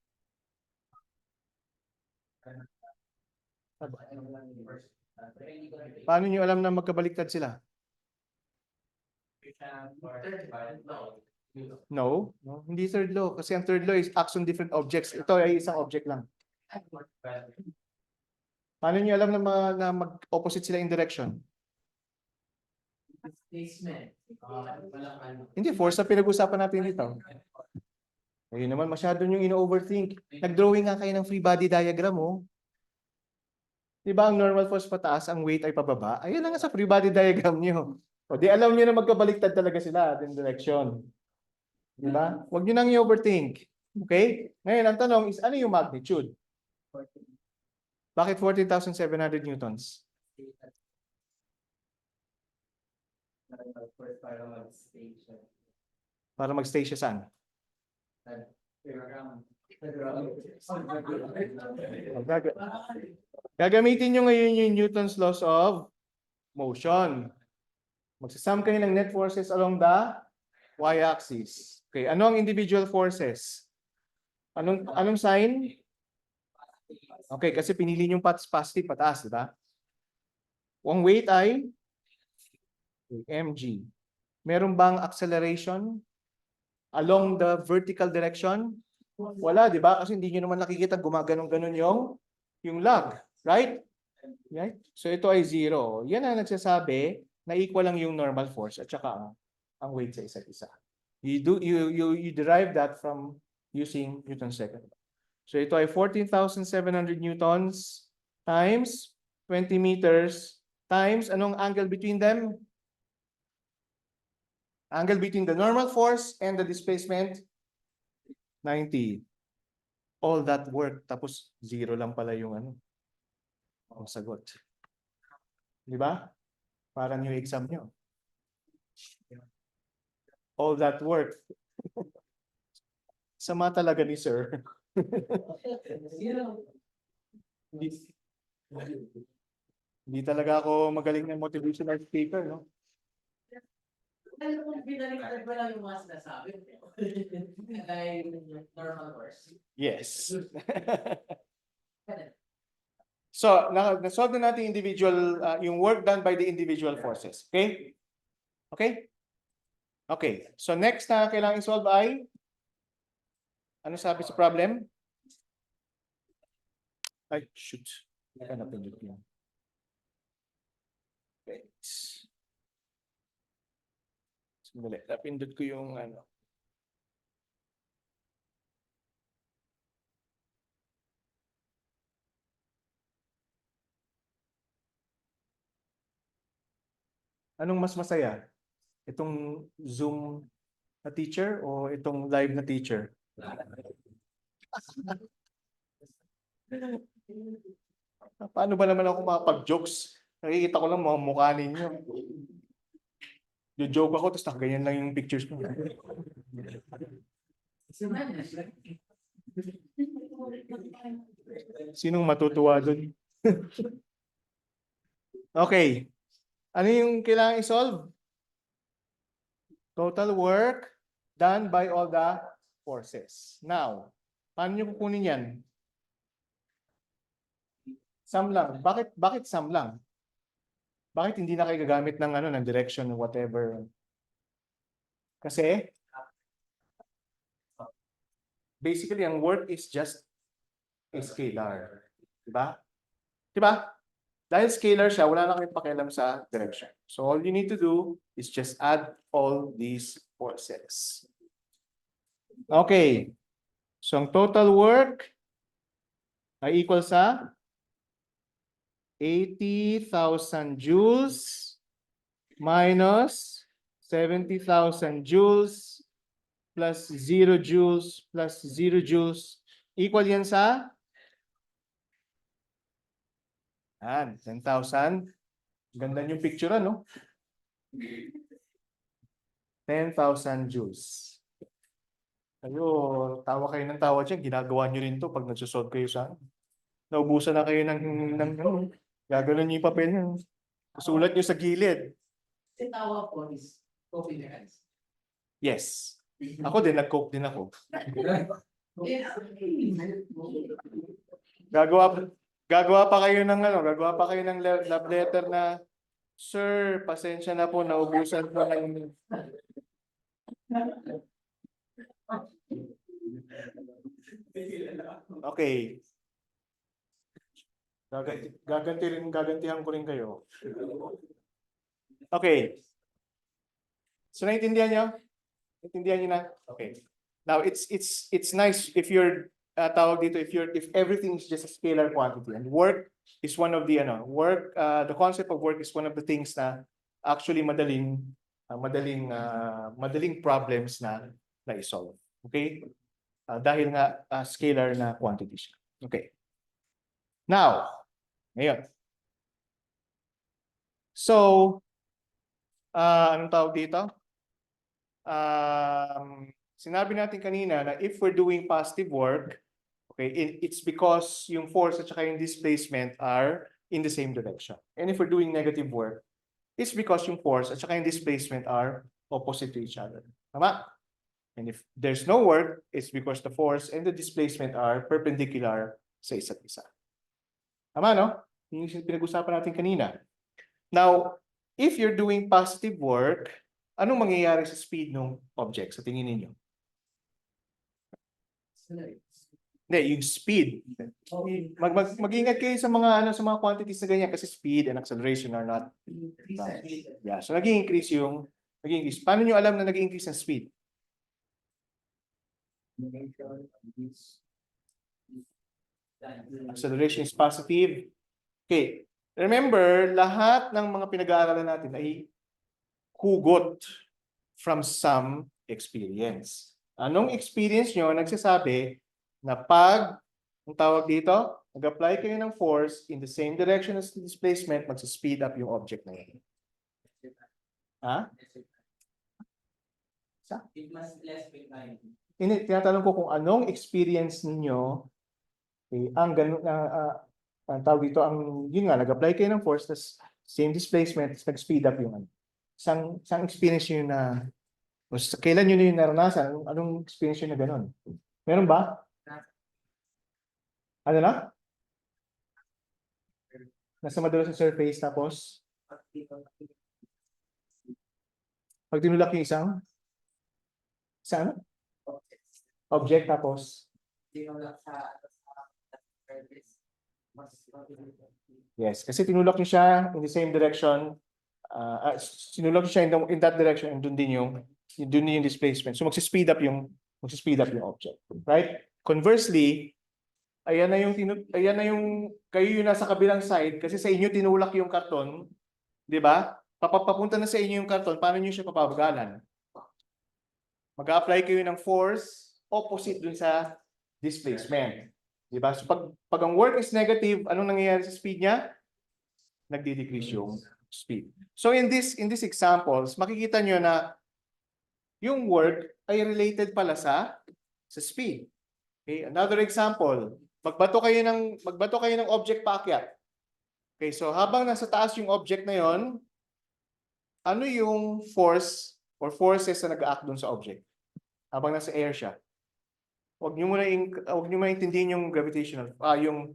Paano niyo alam na magkabaliktad sila? No, hindi third law. Kasi ang third law is acts on different objects. Ito ay isang object lang. Paano niyo alam na mag-opposite sila in direction? Hindi, force na pinag-usapan natin dito. Ayun naman, masyado yung ino-overthink. Nag-drawing nga kayo ng free body diagram, oh. Diba ang normal force pataas, ang weight ay pababa? Ayun na nga sa free body diagram nyo. O di alam nyo na magkabaliktad talaga sila in direction. Diba? Huwag nyo nang i-overthink. Okay? Ngayon, ang tanong is, ano yung magnitude? Bakit 14,700 newtons? Para mag-stay siya saan? Gagamitin nyo ngayon yung Newton's laws of motion. Magsasum kayo ng net forces along the y-axis. Okay, ano ang individual forces? Anong sign? Okay, kasi pinili yung positive pataas, di ba? Ang weight ay mg. Meron bang acceleration along the vertical direction? Wala, di ba? Kasi hindi nyo naman nakikita gumaganong-ganon yung log. Right? Right? So ito ay 0. Yan ang nagsasabi na equal lang yung normal force at saka ang weight sa isa't isa. You derive that from using Newton's second law. So ito ay 14,700 newtons times 20 meters times anong angle between them? Angle between the normal force and the displacement? 90. All that work tapos 0 lang pala yung ang sagot. Di ba? Parang yung exam nyo. All that work. Sama talaga ni sir. Hindi talaga ako magaling ng motivational speaker, no? Binaliktad ko lang yung mga sinasabi. Dahil normal course. Yes. So, na-solve na natin individual, yung work done by the individual forces. Okay? Okay? Okay. So, next na kailangan i-solve ay, ano sabi sa problem? Ay, shoot. Hindi ka napindot yan. Wait. Sandali. Napindot ko yung Anong mas masaya? Itong Zoom na teacher o itong live na teacher? Paano ba naman ako makapag-jokes? Nakikita ko lang mga mukha ninyo. Joke ako, tapos nakaganyan lang yung pictures ko. Sinong matutuwa doon? Okay. Ano yung kailangan i-solve? Total work done by all the forces. Now, paano nyo kukunin yan? Sum lang. Bakit sum lang? Bakit hindi na kayo gagamit ng ng direction whatever? Kasi basically ang work is just a scalar. Diba? Diba? Dahil scalar siya, wala na kayong pakialam sa direction. So all you need to do is just add all these forces. Okay. So ang total work ay equal sa 80,000 joules minus 70,000 joules plus 0 joules plus 0 joules. Equal yan sa 10,000. Ganda yung picture, no? 10,000 joules. Kayo, tawa kayo ng tawa dyan. Ginagawa nyo rin to pag nagsusolve kayo sa naubusan na kayo ng gaganon nyo yung papel nyo. Sulat nyo sa gilid. Si tawa po is copy the hands. Yes. Ako din, nag-cope din ako. Gagawa pa kayo ng love letter na, Sir, pasensya na po, naubusan po ng... Okay. Gagantihan ko rin kayo. Okay. So naintindihan niyo? Naintindihan niyo na? Okay. Now it's nice if you're tawag dito if everything is just a scalar quantity, and work is one of the the concept of work is one of the things na actually madaling problems na i-solve. Okay? Dahil nga scalar na quantity siya. Okay. Now, ngayon. So, anong tawag dito? Sinabi natin kanina na if we're doing positive work, okay, it's because yung force at saka yung displacement are in the same direction. And if we're doing negative work, it's because yung force at saka yung displacement are opposite to each other. Tama? And if there's no work, it's because the force and the displacement are perpendicular sa isa't isa. Tama, no? Yung pinag-usapan natin kanina. Now, if you're doing positive work, anong mangyayari sa speed ng object sa tingin ninyo? Hindi, yung speed. Mag-ingat kayo sa mga quantities na ganyan kasi speed and acceleration are not. Yeah, so nag-increase. Paano nyo alam na nag-increase ang speed? Acceleration is positive. Okay. Remember, lahat ng mga pinag-aaralan natin ay hugot from some experience. Anong experience nyo nagsasabi na pag, ang tawag dito, nag-apply kayo ng force in the same direction as the displacement, magsa-speed up yung object na yun. Ha? It must less incline. Tinatanong ko kung anong experience ninyo ang ganun ang tawag dito yun nga nag-apply kayo ng force tas same displacement tas nag-speed up yung isang experience yun na kailan yun yung naranasan anong experience yun na ganun meron ba na nasa madulas sa surface tapos pag tinulak yung isang object tapos yes, kasi tinulak niyo siya in the same direction. Sinulak niyo siya in that direction and doon din yung displacement. So magsi-speed up yung object, right? Conversely, ayan na yung kayo yung nasa kabilang side kasi sa inyo tinulak yung karton, 'di ba? papunta na sa inyo yung karton, paano nyo siya papabagalan? Mag-apply kayo ng force opposite dun sa displacement. Diba? So pag ang work is negative, anong nangyayari sa speed niya? Nagdi-decrease yung speed. So in this examples, makikita nyo na yung work ay related pala sa speed. Okay, another example, magbato kayo ng object paakyat. Okay, so habang nasa taas yung object na yon, ano yung force or forces na nag-act dun sa object habang nasa air siya? Huwag niyo muna intindihin yung gravitational, yung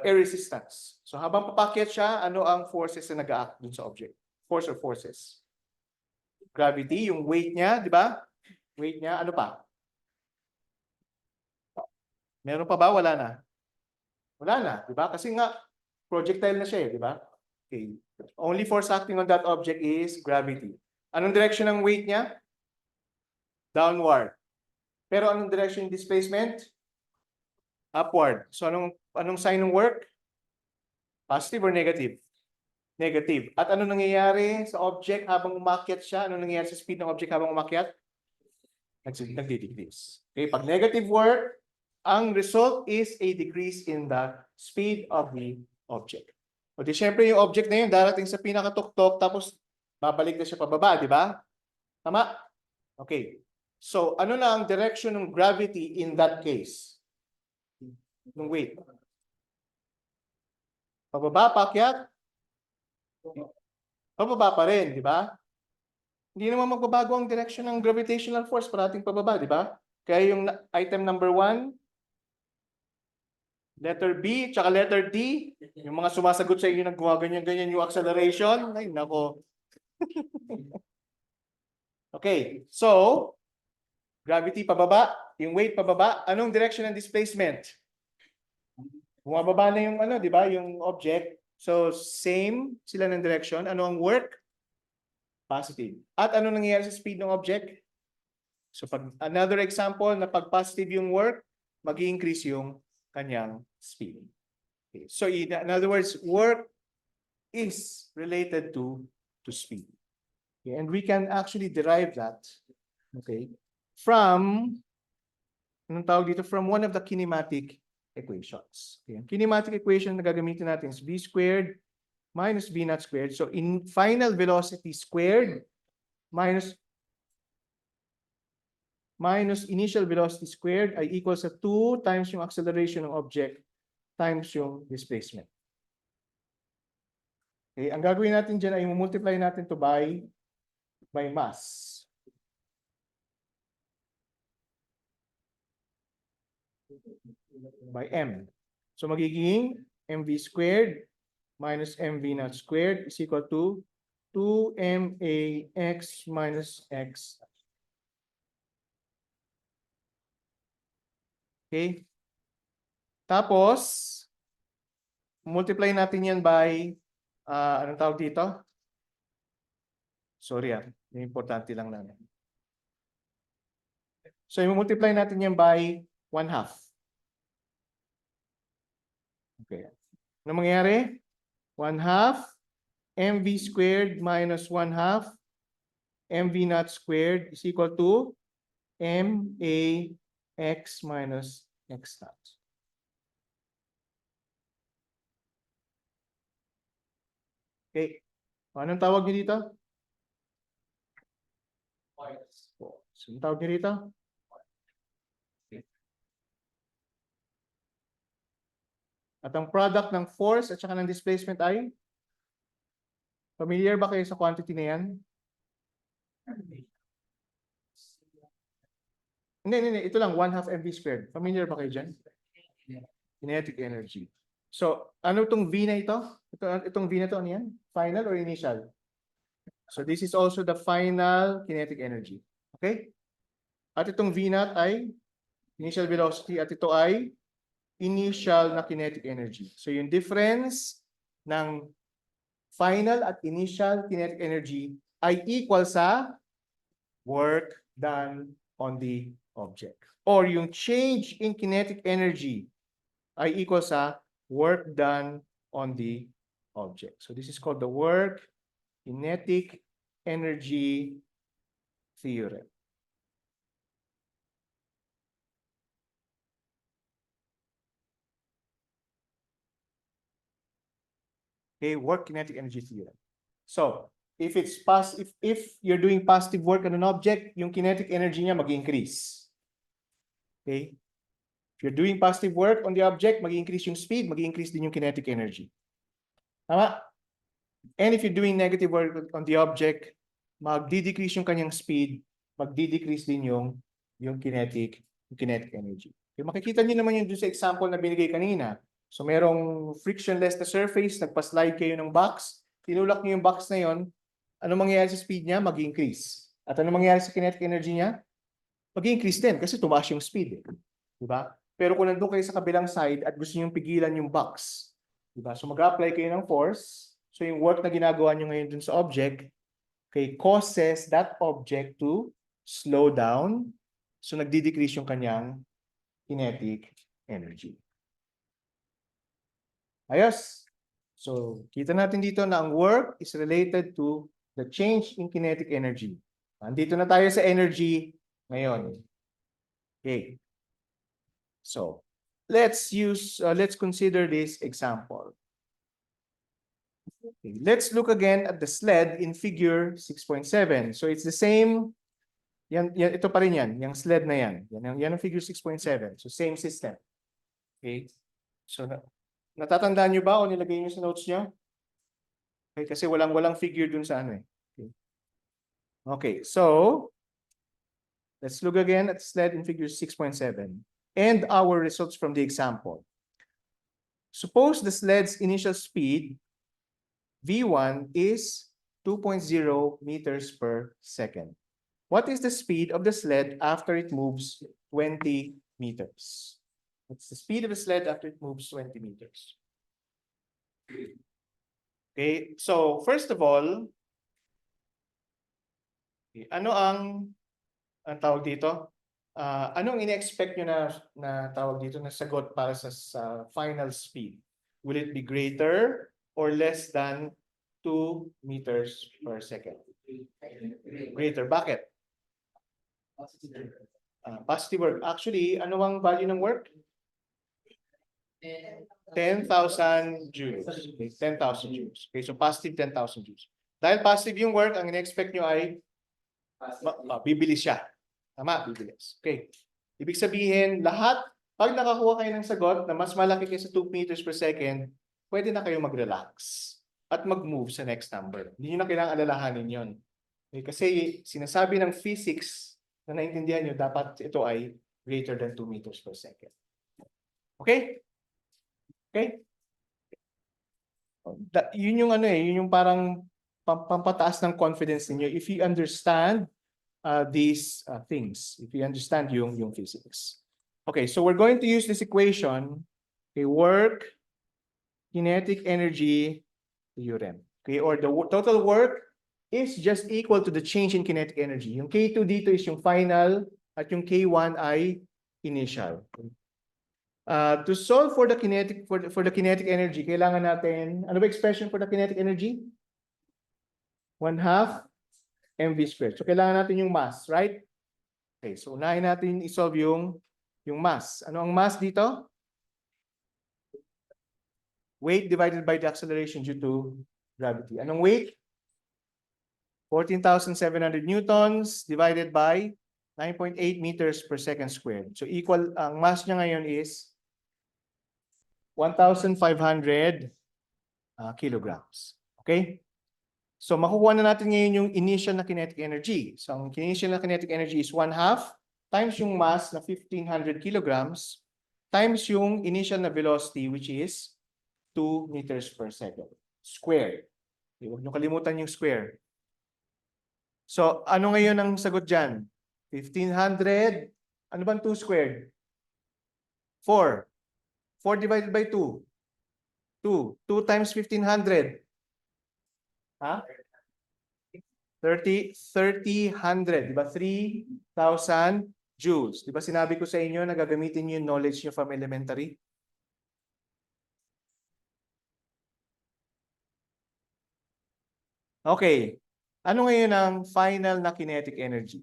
air resistance. So habang papakyat siya, ano ang forces na nag-act dun sa object? Force or forces? Gravity, yung weight niya, di ba? Weight niya, ano pa? Meron pa ba? Wala na. Wala na, di ba? Kasi nga, projectile na siya, di ba? Okay. Only force acting on that object is gravity. Anong direction ng weight niya? Downward. Pero anong direction yung displacement? Upward. So anong sign ng work? Positive or negative? Negative. At ano nangyayari sa object habang umakyat siya? Ano nangyayari sa speed ng object habang umakyat? Nagdi-decrease. Okay, pag negative work, ang result is a decrease in the speed of the object. O di syempre yung object na yun darating sa pinakatuktok tapos babalik na siya pababa, di ba? Tama? Okay. So ano na ang direction ng gravity in that case? Nung weight. Pababa, paakyat? Pababa pa rin, di ba? Hindi naman magbabago ang direction ng gravitational force, parating pababa, di ba? Kaya yung item number 1, letter B, tsaka letter D, yung mga sumasagot sa inyo na gumaganyan-ganyan yung acceleration, ay nako. Okay, so, gravity pababa, yung weight pababa, anong direction ng displacement? Bumababa na yung di ba, yung object. So, same sila ng direction. Ano ang work? Positive. At ano nangyayari sa speed ng object? So, pag another example na pag positive yung work, mag-i-increase yung kanyang speed. Okay. So, in other words, work is related to speed. Okay. And we can actually derive that, okay, from, anong tawag dito? From one of the kinematic equations. Okay. Ang kinematic equation na gagamitin natin is v squared minus v naught squared. So, in final velocity squared minus initial velocity squared ay equals sa 2 times yung acceleration ng object times yung displacement. Okay, ang gagawin natin dyan ay multiply natin to by mass. By m. So magiging mv squared minus mv naught squared is equal to 2max minus x. Okay? Tapos, multiply natin yan by, anong tawag dito? Sorry may importante lang na. So, i-multiply natin yan by 1/2. Okay. Ano mangyayari? 1/2 mv squared minus 1/2 mv naught squared is equal to max minus x naught. Okay. Anong tawag niyo dito? So, anong tawag niyo dito? At ang product ng force at saka ng displacement ay? Familiar ba kayo sa quantity na yan? Hindi. Ito lang, 1/2 mv squared. Familiar ba kayo dyan? Kinetic energy. So, ano itong V na ito? Itong V na ito, ano yan? Final or initial? So, this is also the final kinetic energy. Okay? At itong V naught ay initial velocity at ito ay initial na kinetic energy. So, yung difference ng final at initial kinetic energy ay equal sa work done on the object. Or yung change in kinetic energy ay equal sa work done on the object. So, this is called the work kinetic energy theorem. Okay, work kinetic energy theorem. So, if you're doing positive work on an object, yung kinetic energy niya mag-increase. Okay? If you're doing positive work on the object, mag-increase yung speed, mag-increase din yung kinetic energy. Tama? And if you're doing negative work on the object, magdi-decrease yung kanyang speed, magdi-decrease din yung kinetic energy. Yung makikita niyo naman yun dun sa example na binigay kanina. So merong frictionless na surface, nagpa-slide kayo ng box, tinulak niyo yung box na yon, ano mangyayari sa speed niya? Mag-increase. At ano mangyayari sa kinetic energy niya? Mag-increase din kasi tumaas yung speed. Diba? Pero kung nandun kayo sa kabilang side at gusto niyo pigilan yung box, diba? So mag-apply kayo ng force. So yung work na ginagawa niyo ngayon dun sa object, okay, causes that object to slow down. So nagdi-decrease yung kanyang kinetic energy. Ayos. So kita natin dito na ang work is related to the change in kinetic energy. Andito na tayo sa energy ngayon. Okay. So let's consider this example. Okay, let's look again at the sled in figure 6.7. So it's the same, ito pa rin yan, yung sled na yan. Yan ang figure 6.7. So same system. Okay. So natatandaan nyo ba o nilagay nyo sa notes nyo? Okay, kasi walang figure dun sa ano eh. Okay, so let's look again at the sled in figure 6.7 and our results from the example. Suppose the sled's initial speed V1 is 2.0 meters per second. What is the speed of the sled after it moves 20 meters? What's the speed of the sled after it moves 20 meters? Okay, so first of all, okay, ano ang tawag dito? Anong ine-expect nyo na tawag dito na sagot para sa final speed? Will it be greater or less than 2 meters per second? Greater. Bakit? Positive work. Actually, ano ang value ng work? 10,000 joules. Okay, 10,000 joules. Okay, so positive 10,000 joules. Dahil positive yung work, ang ine-expect nyo ay bibilis siya. Tama, bibilis. Okay. Ibig sabihin, pag nakakuha kayo ng sagot na mas malaki kaysa 2 meters per second, pwede na kayo mag-relax at mag-move sa next number. Hindi nyo na kailangang alalahanin yun. Okay, kasi sinasabi ng physics na naintindihan nyo, dapat ito ay greater than 2 meters per second. Okay? Okay? Yun yung yun yung parang pampataas ng confidence niyo if you understand these things, if you understand yung physics. Okay, so we're going to use this equation, okay, work kinetic energy theorem. Okay, or the total work is just equal to the change in kinetic energy. Yung K2 dito is yung final at yung K1 ay initial. To solve for the kinetic energy, kailangan natin, ano ba expression for the kinetic energy? 1/2 mv squared. So kailangan natin yung mass, right? Okay, so unahin natin i-solve yung mass. Ano ang mass dito? Weight divided by the acceleration due to gravity. Anong weight? 14,700 newtons divided by 9.8 meters per second squared. So equal, ang mass niya ngayon is 1,500 kilograms. Okay? So makukuha na natin ngayon yung initial na kinetic energy. So ang initial na kinetic energy is 1/2 times yung mass na 1,500 kilograms times yung initial na velocity which is 2 meters per second squared. Okay, huwag niyo kalimutan yung square. So ano ngayon ang sagot dyan? 1,500. Ano bang 2 squared? 4. 4 divided by 2. 2. 2 times 1,500. Ha? 3,100. Diba? 3,000 joules. Diba sinabi ko sa inyo na gagamitin nyo yung knowledge nyo from elementary? Okay. Ano ngayon ang final na kinetic energy?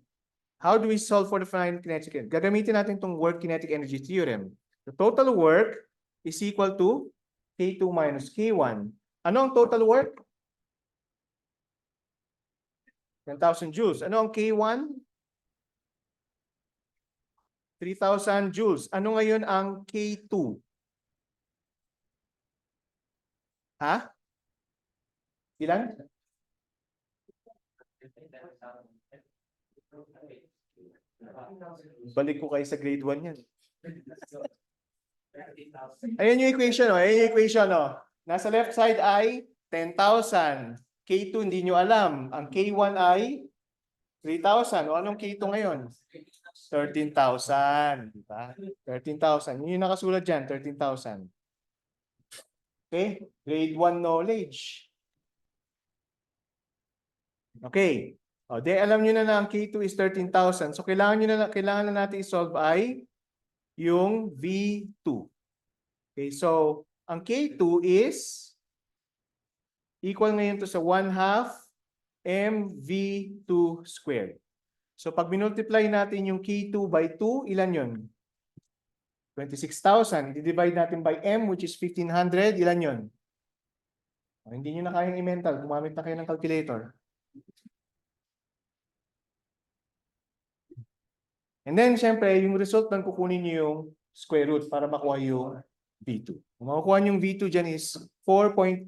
How do we solve for the final kinetic energy? Gagamitin natin itong work kinetic energy theorem. The total work is equal to K2 minus K1. Ano ang total work? 10,000 joules. Ano ang K1? 3,000 joules. Ano ngayon ang K2? Ha? Ilan? Balik ko kayo sa grade 1 yan. Ayan yung equation, oh. Ayan yung equation, oh. Nasa left side ay 10,000. K2 hindi nyo alam. Ang K1 ay 3,000. O anong K2 ngayon? 13,000. Diba? 13,000. Yun yung nakasulat dyan, 13,000. Okay? Grade 1 knowledge. Okay. O, de alam nyo na ang K2 is 13,000. So, kailangan na natin i-solve ay yung V2. Okay, so, ang K2 is equal ngayon to sa 1/2 mv2 squared. So, pag minultiply natin yung K2 by 2, ilan yun? 26,000. I-divide natin by m, which is 1,500. Ilan yun? O, hindi nyo na kayang i-mental. Gumamit na kayo ng calculator. And then, syempre, yung result ng kukunin nyo yung square root para makuha yung V2. Kung makukuha nyo yung V2 dyan is 4.2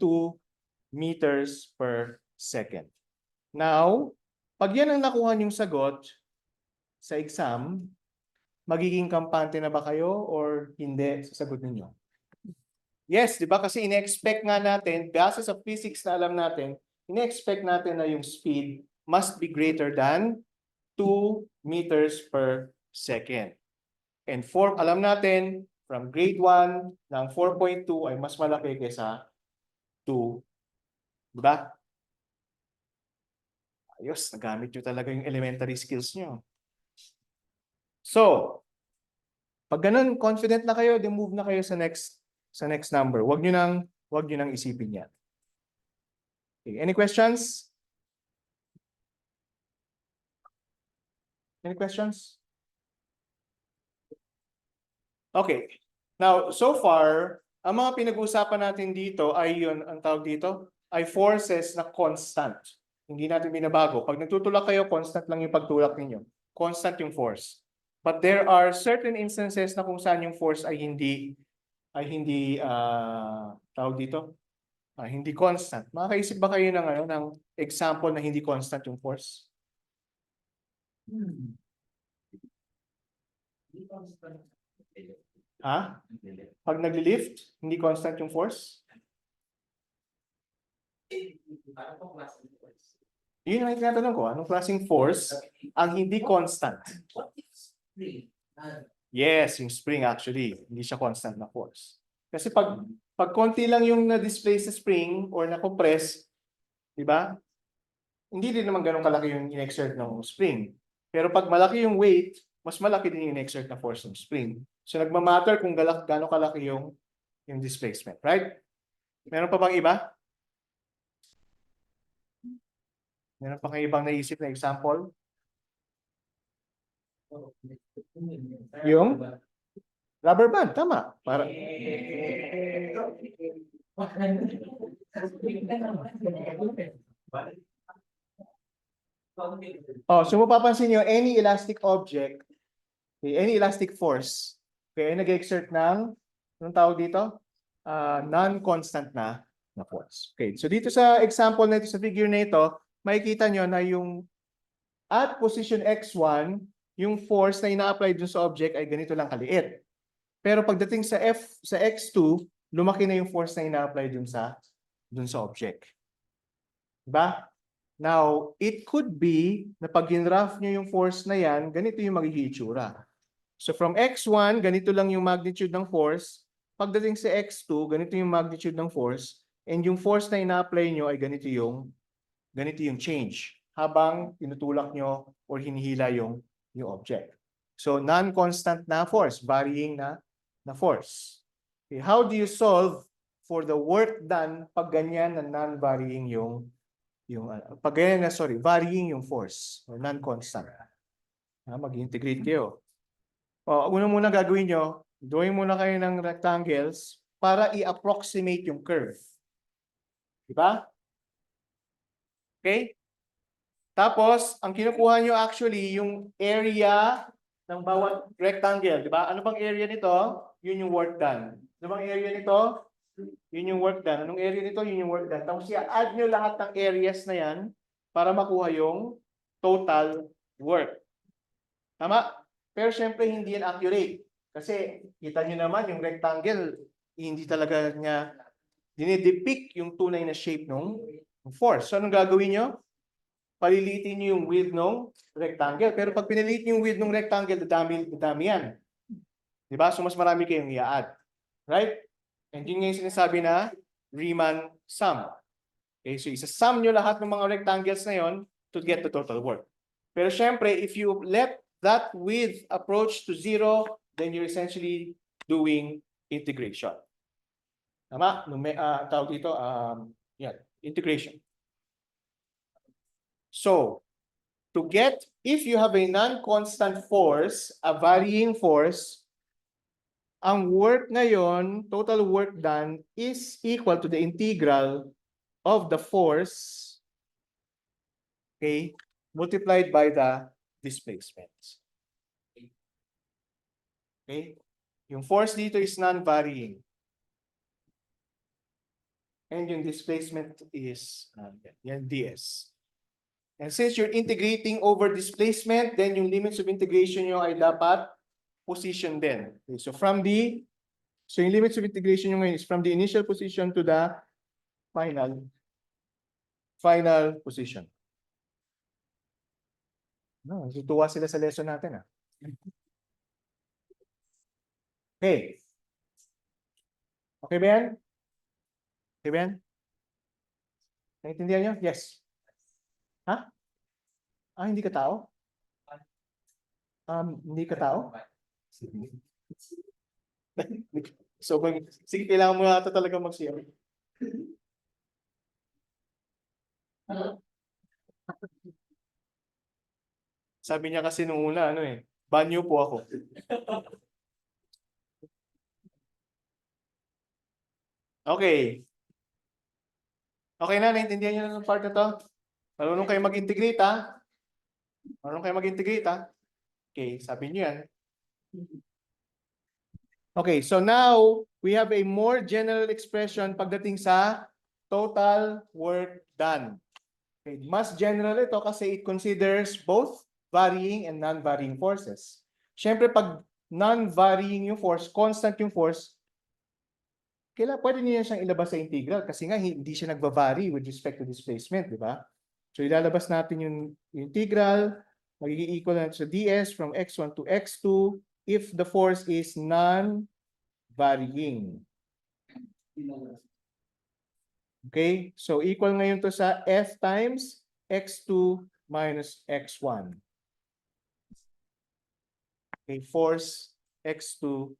meters per second. Now, pag yan ang nakuha nyong sagot sa exam, magiging kampante na ba kayo or hindi sa sagot ninyo? Yes, di ba? Kasi ine-expect nga natin, base sa physics na alam natin, ine-expect natin na yung speed must be greater than 2 meters per second. And alam natin, from grade 1 ng 4.2 ay mas malaki kaysa 2. Diba? Ayos, nagamit nyo talaga yung elementary skills nyo. So, pag ganun, confident na kayo, then move na kayo sa next number. Huwag nyo nang isipin yan. Okay, any questions? Any questions? Okay. Now, so far, ang mga pinag-uusapan natin dito ay yun, ang tawag dito, ay forces na constant. Hindi natin binabago. Pag nagtutulak kayo, constant lang yung pagtulak ninyo. Constant yung force. But there are certain instances na kung saan yung force ay hindi tawag dito, hindi constant. Makakaisip ba kayo ng example na hindi constant yung force? Ha? Pag nagli-lift, hindi constant yung force? Yun ang tinatanong ko. Anong klaseng force ang hindi constant? Yes, yung spring actually. Hindi siya constant na force. Kasi pag konti lang yung na-display sa spring or na-compress, di ba? Hindi din naman ganun kalaki yung in-exert ng spring. Pero pag malaki yung weight, mas malaki din yung in-exert na force ng spring. So nagmamatter kung gano'ng kalaki yung displacement, right? Meron pa bang iba? Meron pa kayo ibang naisip na example? Yung rubber band, tama. Para so mapapansin niyo, any elastic object, okay, any elastic force, okay, nag-exert ng, anong tawag dito? Non-constant na force. Okay, so dito sa example na ito, sa figure na ito, makikita nyo na yung at position x1, yung force na ina-apply dun sa object ay ganito lang kaliit. Pero pagdating sa x2, lumaki na yung force na ina-apply dun sa object. Diba? Now, it could be na pag ginraph nyo yung force na yan, ganito yung magiging itsura. So from x1, ganito lang yung magnitude ng force. Pagdating sa x2, ganito yung magnitude ng force. And yung force na ina-apply nyo ay ganito yung change habang tinutulak nyo or hinihila yung object. So non-constant na force, varying na force. Okay, how do you solve for the work done pag ganyan na non-varying yung yung pag ganyan na, sorry, varying yung force or non-constant. Mag-integrate kayo. Una muna gagawin nyo, drawing muna kayo ng rectangles para i-approximate yung curve. Di ba? Okay? Tapos, ang kinukuha nyo actually, yung area ng bawat rectangle. Di ba? Ano bang area nito? Yun yung work done. Ano bang area nito? Yun yung work done. Anong area nito? Yun yung work done. Tapos i-add nyo lahat ng areas na yan para makuha yung total work. Tama? Pero syempre hindi yan accurate. Kasi kita nyo naman yung rectangle, hindi talaga niya dinidepict yung tunay na shape ng force. So anong gagawin nyo? Palilitin nyo yung width ng rectangle. Pero pag piniliit nyo yung width ng rectangle, dadami yan. Diba? So mas marami kayong i-add. Right? And yun nga yung sinasabi na Riemann sum. Okay, so isa-sum nyo lahat ng mga rectangles na yon to get the total work. Pero syempre, if you let that width approach to 0, then you're essentially doing integration. Tama? Tawag dito, yan, integration. So, to get, if you have a non-constant force, a varying force, ang work ngayon, total work done, is equal to the integral of the force, okay, multiplied by the displacement. Okay? Yung force dito is non-varying. And yung displacement is yan ds. And since you're integrating over displacement, then yung limits of integration nyo ay dapat position din. Okay, so yung limits of integration nyo ngayon is from the initial position to the final position. No, tutuwa sila sa lesson natin. Okay. Okay ba yan? Okay ba yan? Naintindihan nyo? Yes. Ha? Hindi ka tao? Hindi ka tao? So, sige, kailangan mo ata talaga mag-share. Sabi niya kasi nung una, banyo po ako. Okay. Okay na, naintindihan niyo na ng part na to? Marunong kayo mag-integrate, ha? Marunong kayo mag-integrate, ha? Okay, sabi niyo yan. Okay, so now, we have a more general expression pagdating sa total work done. Okay, mas general ito kasi it considers both varying and non-varying forces. Siyempre, pag non-varying yung force, constant yung force, pwede niya siyang ilabas sa integral kasi nga hindi siya nagva-vary with respect to displacement, di ba? So ilalabas natin yung integral, magiging equal na sa ds from x1 to x2 if the force is non-varying. Okay? So equal ngayon to sa F times x2 minus x1. Okay, force x2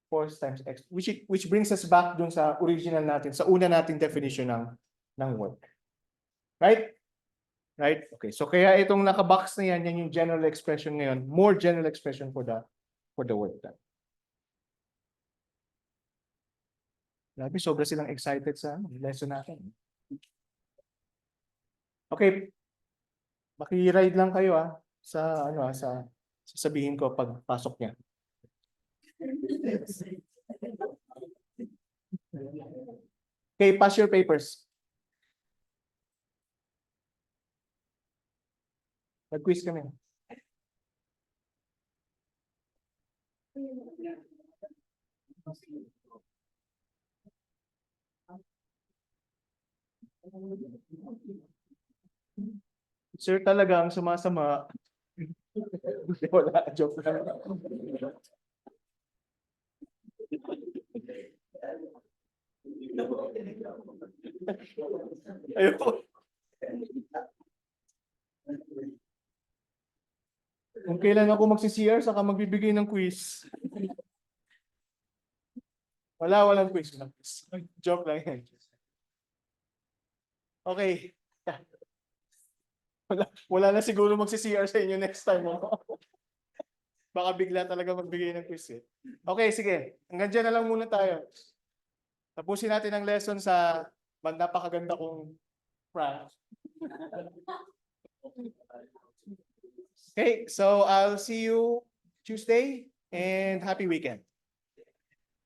force times x, which brings us back dun sa original natin, sa una nating definition ng work. Right? Right? Okay. So kaya itong naka-box na yan yung general expression ngayon, more general expression for the work done. Grabe, sobra silang excited sa lesson natin. Okay. Maki-ride lang kayo sa sasabihin ko pag pasok niya. Okay, pass your papers. Nag-quiz kami. Sir talaga ang sumasama. Wala, joke lang. Ayoko. Kung kailan ako magsi-CR, saka magbibigay ng quiz. Walang quiz. Joke lang yan. Okay. Wala na siguro magsi-CR sa inyo next time. Ano? Baka bigla talaga magbigay ng quiz eh. Okay, sige. Hanggang dyan na lang muna tayo. Tapusin natin ang lesson sa napakaganda kong prank. Okay, so I'll see you Tuesday and happy weekend.